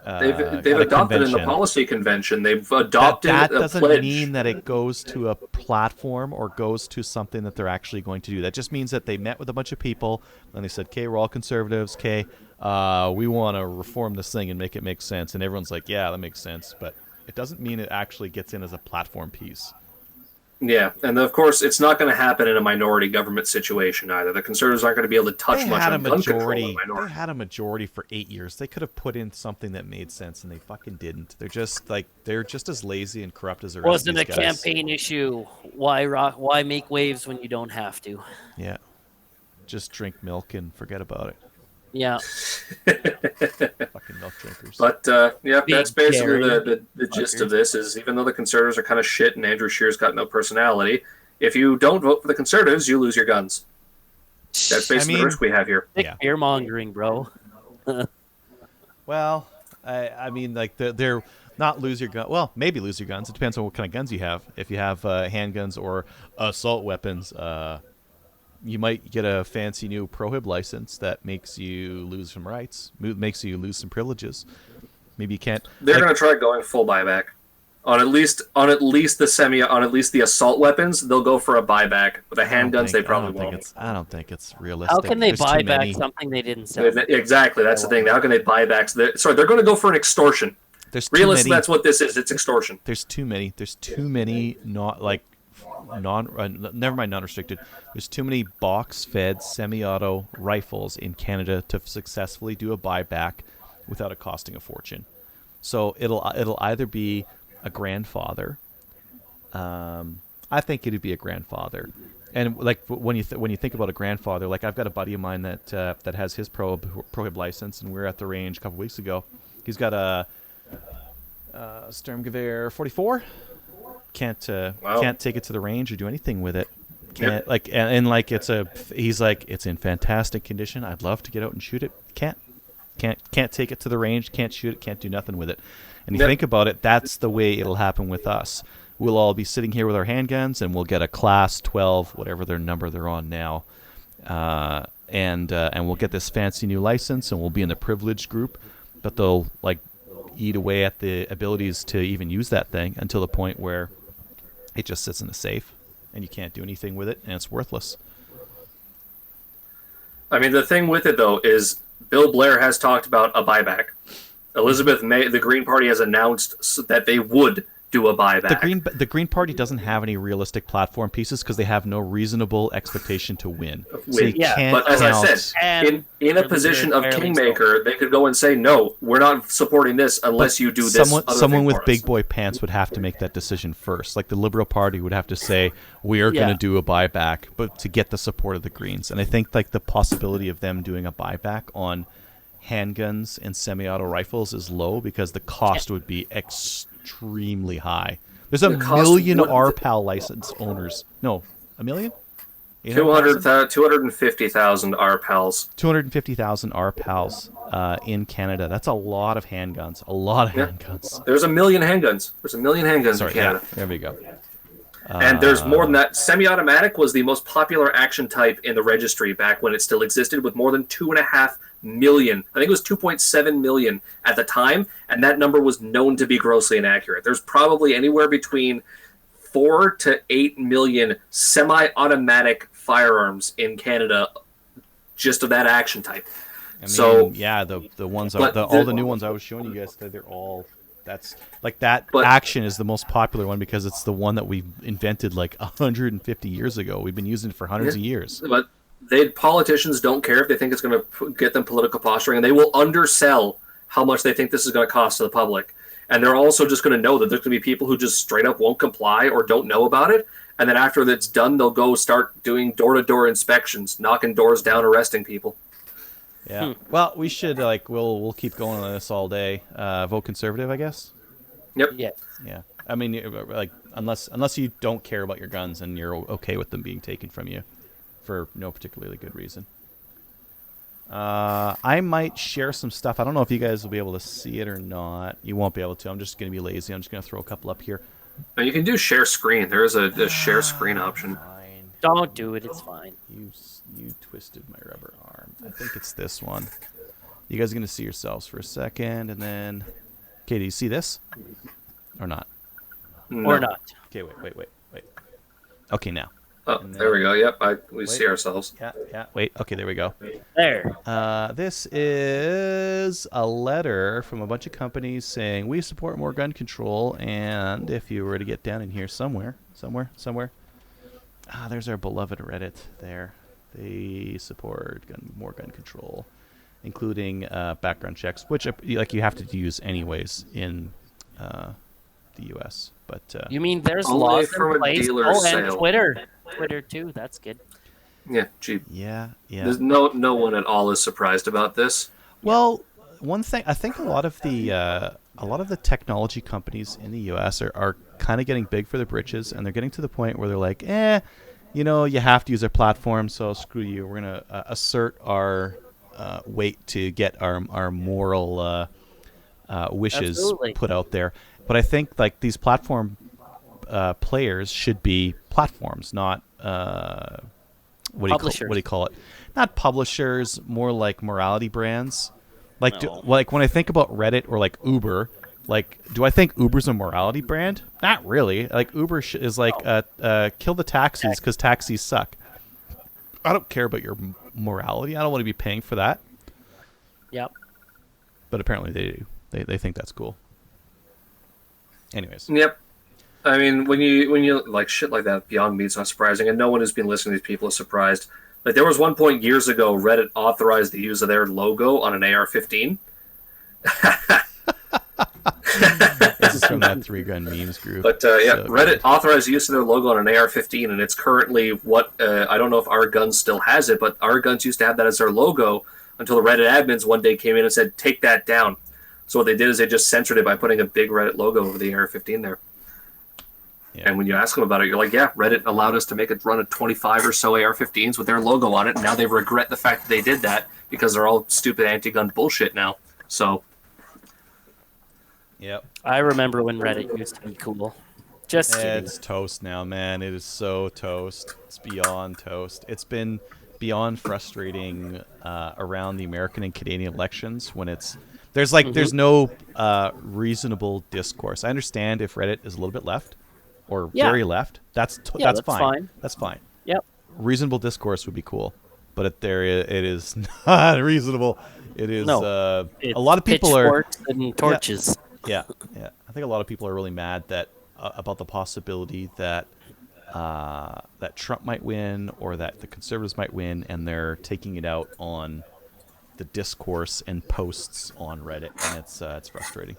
S2: they've adopted in the policy convention. They've adopted
S1: that
S2: a
S1: doesn't
S2: pledge.
S1: mean that it goes to a platform or goes to something that they're actually going to do. That just means that they met with a bunch of people and they said, okay, we're all conservatives, okay, we want to reform this thing and make it make sense. And everyone's like, yeah, that makes sense. But it doesn't mean it actually gets in as a platform piece.
S2: Yeah, and of course, it's not going to happen in a minority government situation either. The Conservatives aren't going to be able to touch much on gun control in minority.
S1: They had a majority for 8 years. They could have put in something that made sense, and they fucking didn't. They're just as lazy and corrupt as the rest of these guys.
S3: Wasn't a campaign issue. Why make waves when you don't have to?
S1: Yeah, just drink milk and forget about it.
S3: Yeah.
S1: Fucking milk drinkers.
S2: But that's basically the gist of this. Is even though the Conservatives are kind of shit and Andrew Scheer's got no personality, if you don't vote for the Conservatives, you lose your guns. That's basically the risk we have here.
S3: Fear mongering, bro.
S1: Well, I mean, like they're not lose your gun. Well, maybe lose your guns. It depends on what kind of guns you have. If you have handguns or assault weapons, you might get a fancy new prohib license that makes you lose some rights, makes you lose some privileges. Maybe you can't.
S2: They're going to try going full buyback on at least the assault weapons. They'll go for a buyback. With the handguns, they probably won't.
S1: I don't think it's realistic.
S3: How can they buy back something they didn't sell?
S2: Exactly, that's the thing. How can they buy back? They're going to go for an extortion. Realistically, that's what this is. It's extortion.
S1: There's too many. Never mind non-restricted. There's too many box-fed semi-auto rifles in Canada to successfully do a buyback without it costing a fortune. So it'll either be a grandfather. I think it'd be a grandfather. And like when you think about a grandfather, like I've got a buddy of mine that has his prohib license, and we were at the range a couple weeks ago. He's got a Sturmgewehr 44. Can't take it to the range or do anything with it. He's like, it's in fantastic condition. I'd love to get out and shoot it. Can't take it to the range. Can't shoot it. Can't do nothing with it. And you think about it, that's the way it'll happen with us. We'll all be sitting here with our handguns, and we'll get a class 12, whatever their number they're on now, and we'll get this fancy new license, and we'll be in the privileged group, but they'll like eat away at the abilities to even use that thing until the point where it just sits in the safe and you can't do anything with it and it's worthless.
S2: I mean, the thing with it, though, is Bill Blair has talked about a buyback. Elizabeth May, the Green Party, has announced that they would do a buyback.
S1: The Green Party doesn't have any realistic platform pieces because they have no reasonable expectation to win. So you can't
S2: But as I
S1: count-
S2: said, in a position of kingmaker, they could go and say, no, we're not supporting this unless you do this.
S1: Someone with big boy pants would have to make that decision first. Like the Liberal Party would have to say, we are going to do a buyback, but to get the support of the Greens. And I think like the possibility of them doing a buyback on handguns and semi-auto rifles is low because the cost would be extremely high. There's a million RPAL license owners. No, a million?
S2: 250,000 RPALs.
S1: 250,000 RPALs in Canada. That's a lot of handguns. A lot of handguns.
S2: There's a million handguns. in Canada.
S1: Yeah, there we go.
S2: And there's more than that. Semi-automatic was the most popular action type in the registry back when it still existed, with more than 2.5 million. I think it was 2.7 million at the time, and that number was known to be grossly inaccurate. There's probably anywhere between 4 to 8 million semi-automatic firearms in Canada, just of that action type.
S1: I mean, the ones, all the new ones I was showing you guys, they're all. That's like that action is the most popular one because it's the one that we invented like 150 years ago. We've been using it for hundreds of years.
S2: But politicians don't care if they think it's going to get them political posturing, and they will undersell how much they think this is going to cost to the public. And they're also just going to know that there's going to be people who just straight up won't comply or don't know about it. And then after that's done, they'll go start doing door-to-door inspections, knocking doors down, arresting people.
S1: Yeah. Well, we should we'll keep going on this all day. Vote Conservative, I guess.
S2: Yep.
S3: Yeah.
S1: Yeah. I mean, like unless you don't care about your guns and you're okay with them being taken from you for no particularly good reason. I might share some stuff. I don't know if you guys will be able to see it or not. You won't be able to. I'm just going to be lazy. I'm just going to throw a couple up here.
S2: Now you can do share screen. There is a share screen option.
S1: Fine.
S3: Don't do it. It's fine.
S1: You twisted my rubber arm. I think it's this one. You guys are going to see yourselves for a second, and then... Okay, do you see this? Or not?
S2: No.
S3: Or not.
S1: Okay, wait. Okay, now.
S2: Oh, there we go. Yep, we see ourselves.
S1: Yeah. Wait, okay, there we go.
S3: There.
S1: This is a letter from a bunch of companies saying, we support more gun control, and if you were to get down in here somewhere. There's our beloved Reddit there. They support more gun control, including background checks, which you have to use anyways in the U.S. But
S3: you mean there's
S2: only
S3: laws
S2: from
S3: in
S2: a
S3: place?
S2: dealer's
S3: And
S2: sale.
S3: Twitter too. That's good.
S2: Yeah, cheap.
S1: Yeah.
S2: There's no one at all is surprised about this.
S1: Well, one thing I think a lot of the technology companies in the U.S. are kind of getting big for their britches, and they're getting to the point where they're like, you have to use our platform, so screw you. We're gonna assert our weight to get our moral wishes
S3: Absolutely.
S1: put out there. But I think like these platform players should be platforms, not what do you call it? Not publishers, more like morality brands. Like like when I think about Reddit or like Uber, like do I think Uber's a morality brand? Not really. Like Uber is like kill the taxis because taxis suck. I don't care about your morality. I don't want to be paying for that.
S3: Yep.
S1: But apparently they do. They think that's cool. Anyways.
S2: Yep. I mean, when you like shit like that, beyond me, it's not surprising, and no one who's been listening to these people is surprised. Like there was one point years ago, Reddit authorized the use of their logo on an AR-15.
S1: This is from that 3 Gun Memes group.
S2: But
S1: So
S2: Reddit
S1: good.
S2: authorized the use of their logo on an AR-15, and it's currently what I don't know if Our Guns still has it, but Our Guns used to have that as their logo until the Reddit admins one day came in and said, "Take that down." So what they did is they just censored it by putting a big Reddit logo over the AR-15 there.
S1: Yeah.
S2: And when you ask them about it, you're like, yeah, Reddit allowed us to make it run a 25 or so AR-15s with their logo on it, and now they regret the fact that they did that because they're all stupid anti-gun bullshit now. So,
S1: Yep.
S3: I remember when Reddit used to be cool. Just kidding.
S1: It's toast now, man. It is so toast. It's beyond toast. It's been beyond frustrating around the American and Canadian elections when there's no reasonable discourse. I understand if Reddit is a little bit left or very left. That's fine. That's fine.
S3: Yep.
S1: Reasonable discourse would be cool, but it is not reasonable. It is.
S3: No,
S1: a lot of people are
S3: pitchforks and torches.
S1: Yeah. I think a lot of people are really mad that about the possibility that that Trump might win or that the Conservatives might win, and they're taking it out on the discourse and posts on Reddit, and it's frustrating.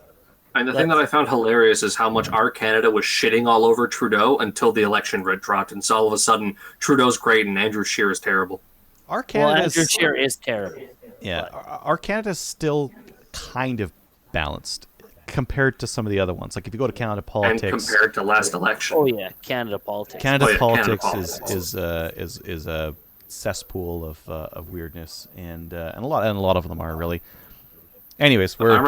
S2: And the thing that I found hilarious is how much our Canada was shitting all over Trudeau until the election red dropped, and so all of a sudden Trudeau's great and Andrew Scheer is terrible.
S3: Andrew Scheer is terrible.
S1: Yeah, our Canada's still kind of balanced compared to some of the other ones. Like if you go to Canada politics,
S2: and compared to last election.
S3: Oh yeah, Canada politics.
S1: Canada politics is a cesspool of weirdness, and a lot of them are really. Anyways, we're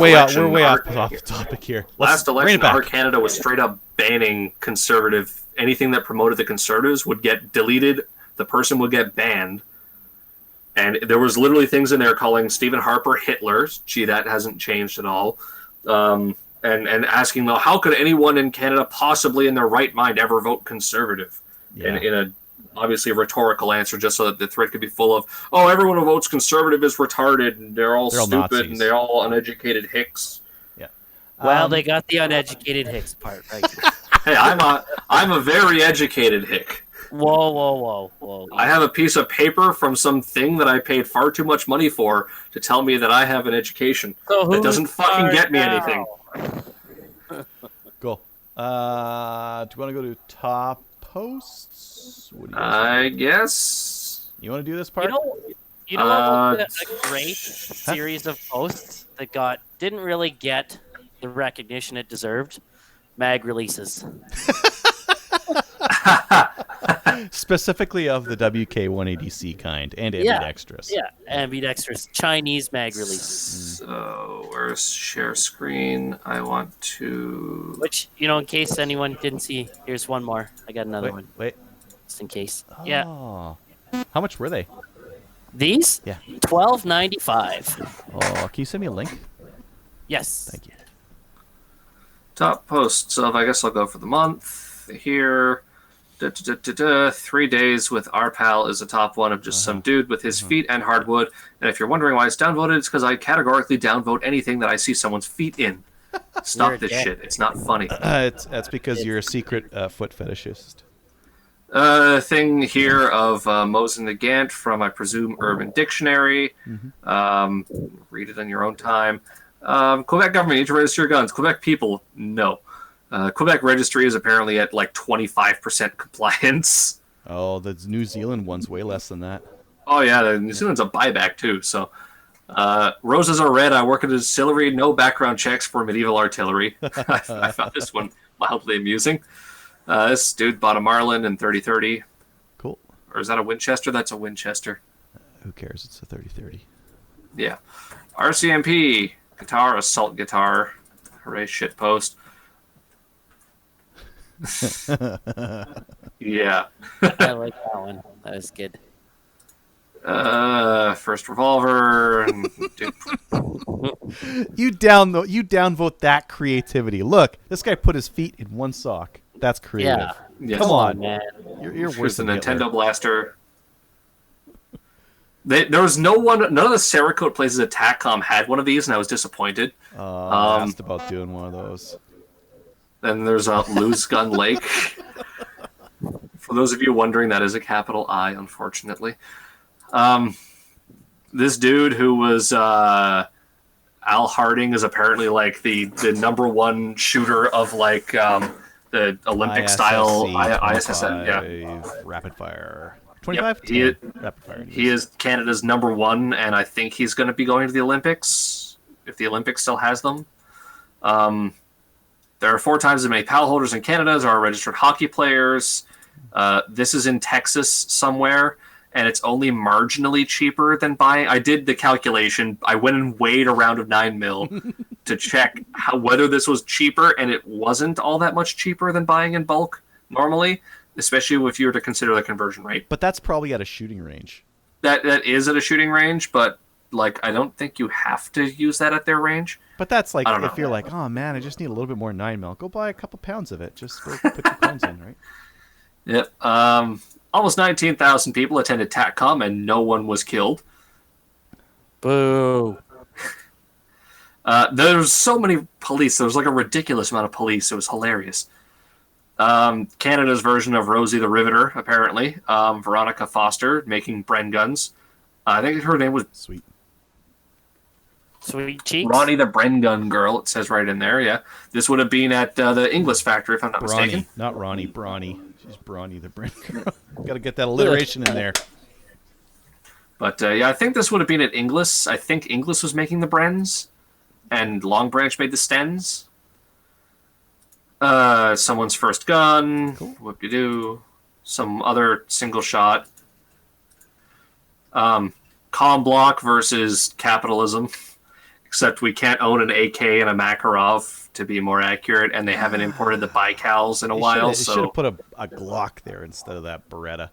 S1: way off the topic here.
S2: Last election, our Canada was straight up banning conservative. Anything that promoted the Conservatives would get deleted. The person would get banned. And there was literally things in there calling Stephen Harper Hitler. Gee, that hasn't changed at all. And asking, well, how could anyone in Canada possibly in their right mind ever vote Conservative? Yeah. In a obviously a rhetorical answer, just so that the thread could be full of, oh, everyone who votes Conservative is retarded, and they're all stupid, Nazis. And they're all uneducated hicks.
S1: Yeah.
S3: Well, they got the uneducated hicks part right.
S2: Hey, I'm a very educated hick.
S3: Whoa.
S2: I have a piece of paper from some thing that I paid far too much money for to tell me that I have an education.
S3: So
S2: that doesn't fucking get me anything.
S1: Cool. Do you want to go to top posts? What do you
S2: I guess.
S1: You want to do this part?
S3: You know what was a great series of posts that didn't really get the recognition it deserved? Mag releases.
S1: Specifically of the WK-180C kind and ambidextrous.
S3: Yeah, ambidextrous Chinese mag releases.
S2: So, where's share screen? I want to...
S3: Which, in case anyone didn't see, here's one more. I got another one.
S1: Wait.
S3: Just in case.
S1: Oh.
S3: Yeah.
S1: How much were they?
S3: These?
S1: Yeah.
S3: $12.95.
S1: Oh, can you send me a link?
S3: Yes.
S1: Thank you.
S2: Top posts of, I guess I'll go for the month here. 3 days with our pal is a top one of just some dude with his feet and hardwood. And if you're wondering why it's downvoted, it's because I categorically downvote anything that I see someone's feet in. Stop this shit. It's not funny.
S1: That's because you're a secret foot fetishist.
S2: Thing here of Mose and the Gant from, I presume, Urban Dictionary. Read it on your own time. Quebec government need to register your guns. Quebec people, no. Quebec registry is apparently at like 25% compliance.
S1: Oh, the New Zealand one's way less than that.
S2: Oh yeah, the New Zealand's a buyback too. So, roses are red. I work at a distillery. No background checks for medieval artillery. I found this one mildly amusing. This dude bought a Marlin in 30-30.
S1: Cool.
S2: Or is that a Winchester? That's a Winchester.
S1: Who cares? It's a 30-30.
S2: Yeah. RCMP guitar, assault guitar. Hooray! Shit post. Yeah.
S3: I like that one. That was good.
S2: First revolver.
S1: You downvote that creativity. Look, this guy put his feet in one sock. That's creative.
S3: Yeah.
S2: Yes.
S1: Come on,
S3: man.
S1: You're worse
S2: Here's the
S1: than
S2: Nintendo
S1: Hitler.
S2: Blaster. There was none of the Cerakote places at TACCOM had one of these, and I was disappointed.
S1: I asked about doing one of those.
S2: Then there's a Lose Gun Lake. For those of you wondering, that is a capital I, unfortunately. This dude who was Al Harding is apparently like the number one shooter of like the Olympic style ISSN. Yeah,
S1: rapid fire. 25.
S2: Yep.
S1: Rapid fire.
S2: He is Canada's number one, and I think he's going to be going to the Olympics if the Olympics still has them. There are 4 times as many PAL holders in Canada as are registered hockey players. This is in Texas somewhere, and it's only marginally cheaper than buying. I did the calculation. I went and weighed a round of 9 mil to check whether this was cheaper, and it wasn't all that much cheaper than buying in bulk normally, especially if you were to consider the conversion rate.
S1: But that's probably at a shooting range.
S2: That is at a shooting range, but like I don't think you have to use that at their range.
S1: But that's like if you're like, oh man, I just need a little bit more 9 mil. Go buy a couple pounds of it. Just go put your coins in, right?
S2: Yep. Almost 19,000 people attended TACCOM and no one was killed.
S3: Boo.
S2: There's so many police. There was like a ridiculous amount of police. It was hilarious. Canada's version of Rosie the Riveter, apparently. Veronica Foster making Bren guns. I think her name was
S1: Sweet.
S3: Sweet cheeks.
S2: Ronnie the Bren gun girl. It says right in there. Yeah, this would have been at the English factory, if I'm not mistaken.
S1: Not Ronnie, Brawny. She's Brawny the Brent girl. Got to get that alliteration in there.
S2: But yeah, I think this would have been at Inglis. I think Inglis was making the Brens, and Long Branch made the Stens. Someone's first gun. Cool. Whoop-de-doo. Some other single shot. Com block versus capitalism. Except we can't own an AK and a Makarov, to be more accurate, and they haven't imported the Bicals in a while.
S1: They should have put a Glock there instead of that Beretta.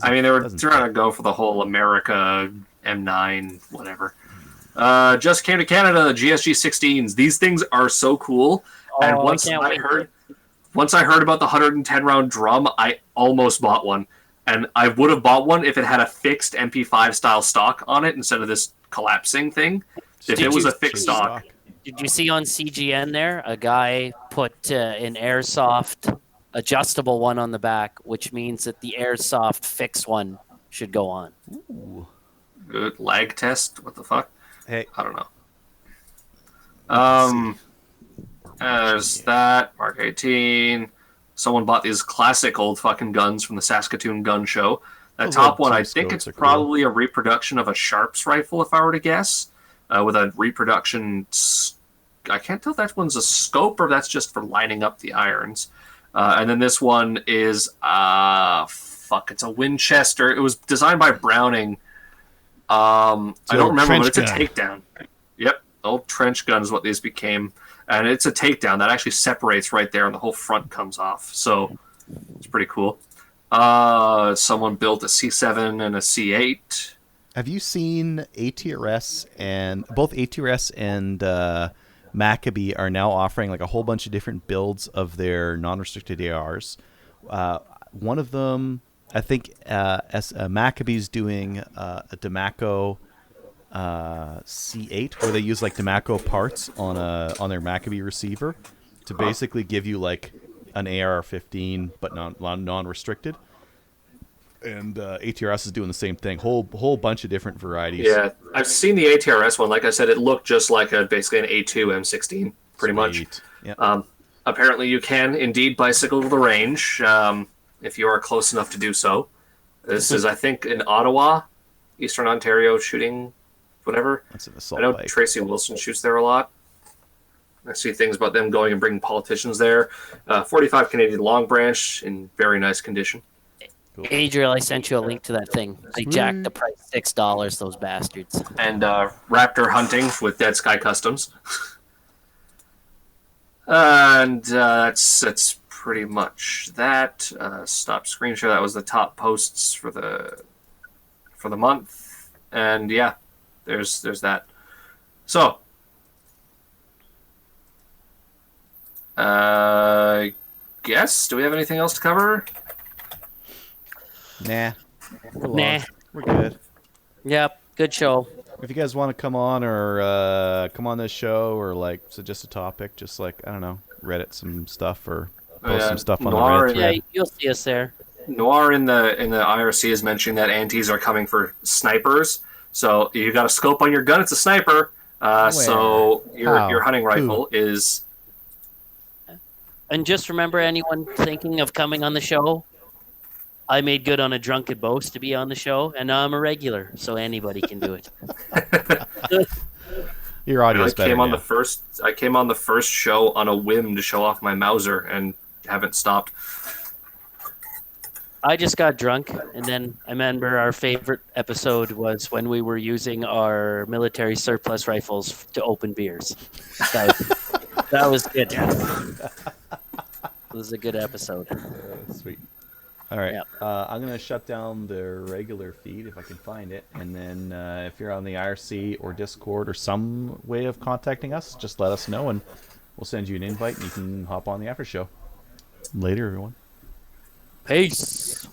S2: I mean, they were trying to go for the whole America M9, whatever. Just came to Canada, the GSG 16s. These things are so cool. And once I heard about the 110 round drum, I almost bought one. And I would have bought one if it had a fixed MP5 style stock on it instead of this collapsing thing. If it was a fixed stock.
S3: Did you see on CGN there, a guy put an airsoft adjustable one on the back, which means that the airsoft fixed one should go on.
S1: Ooh.
S2: Good lag test. What the fuck?
S1: Hey,
S2: I don't know. There's that. Mark 18. Someone bought these classic old fucking guns from the Saskatoon Gun Show. That top one, I think it's probably a reproduction of a Sharps rifle, if I were to guess, with a reproduction. I can't tell if that one's a scope or if that's just for lining up the irons. And then this one is, it's a Winchester. It was designed by Browning. I don't remember, but it's a takedown. Yep, old trench gun is what these became. And it's a takedown that actually separates right there and the whole front comes off. So it's pretty cool. Someone built a C7 and a C8.
S1: Have you seen ATRS and both ATRS and Maccabee are now offering like a whole bunch of different builds of their non-restricted ARs. One of them, I think, Maccabee's doing a Demaco C8, where they use like Demaco parts on their Maccabee receiver to basically give you like an AR-15 but non-restricted. And ATRS is doing the same thing. Whole bunch of different varieties.
S2: Yeah, I've seen the ATRS one. Like I said, it looked just like basically an A2 M16, pretty much.
S1: Yep.
S2: Apparently, you can indeed bicycle to the range if you are close enough to do so. This is, I think, in Ottawa, Eastern Ontario, shooting whatever.
S1: That's an assault
S2: I know
S1: bike.
S2: Tracy Wilson shoots there a lot. I see things about them going and bringing politicians there. 45 Canadian Long Branch in very nice condition.
S1: Cool.
S3: Adriel, I sent you a link to that thing. They jacked the price $6, those bastards.
S2: And raptor hunting with Dead Sky Customs. And that's pretty much that. Stop screen share. That was the top posts for the month. And yeah, there's that. So, guess, do we have anything else to cover?
S1: Nah.
S3: Nah.
S1: We're good.
S3: Yep, good show.
S1: If you guys want to come on or come on this show or like suggest a topic, just like, I don't know, Reddit some stuff or post some stuff on the Reddit thread.
S3: Yeah, you'll see us there.
S2: Noir in the IRC is mentioning that antis are coming for snipers. So you got a scope on your gun, it's a sniper. So your hunting rifle is.
S3: And just remember, anyone thinking of coming on the show, I made good on a drunken boast to be on the show, and now I'm a regular, so anybody can do it.
S1: Your audio's better.
S2: I came on the first show on a whim to show off my Mauser and haven't stopped.
S3: I just got drunk, and then I remember our favorite episode was when we were using our military surplus rifles to open beers. That was good. It was a good episode.
S1: Sweet. All right.
S3: Yep.
S1: I'm going to shut down the regular feed if I can find it. And then if you're on the IRC or Discord or some way of contacting us, just let us know and we'll send you an invite and you can hop on the after show. Later, everyone.
S3: Peace.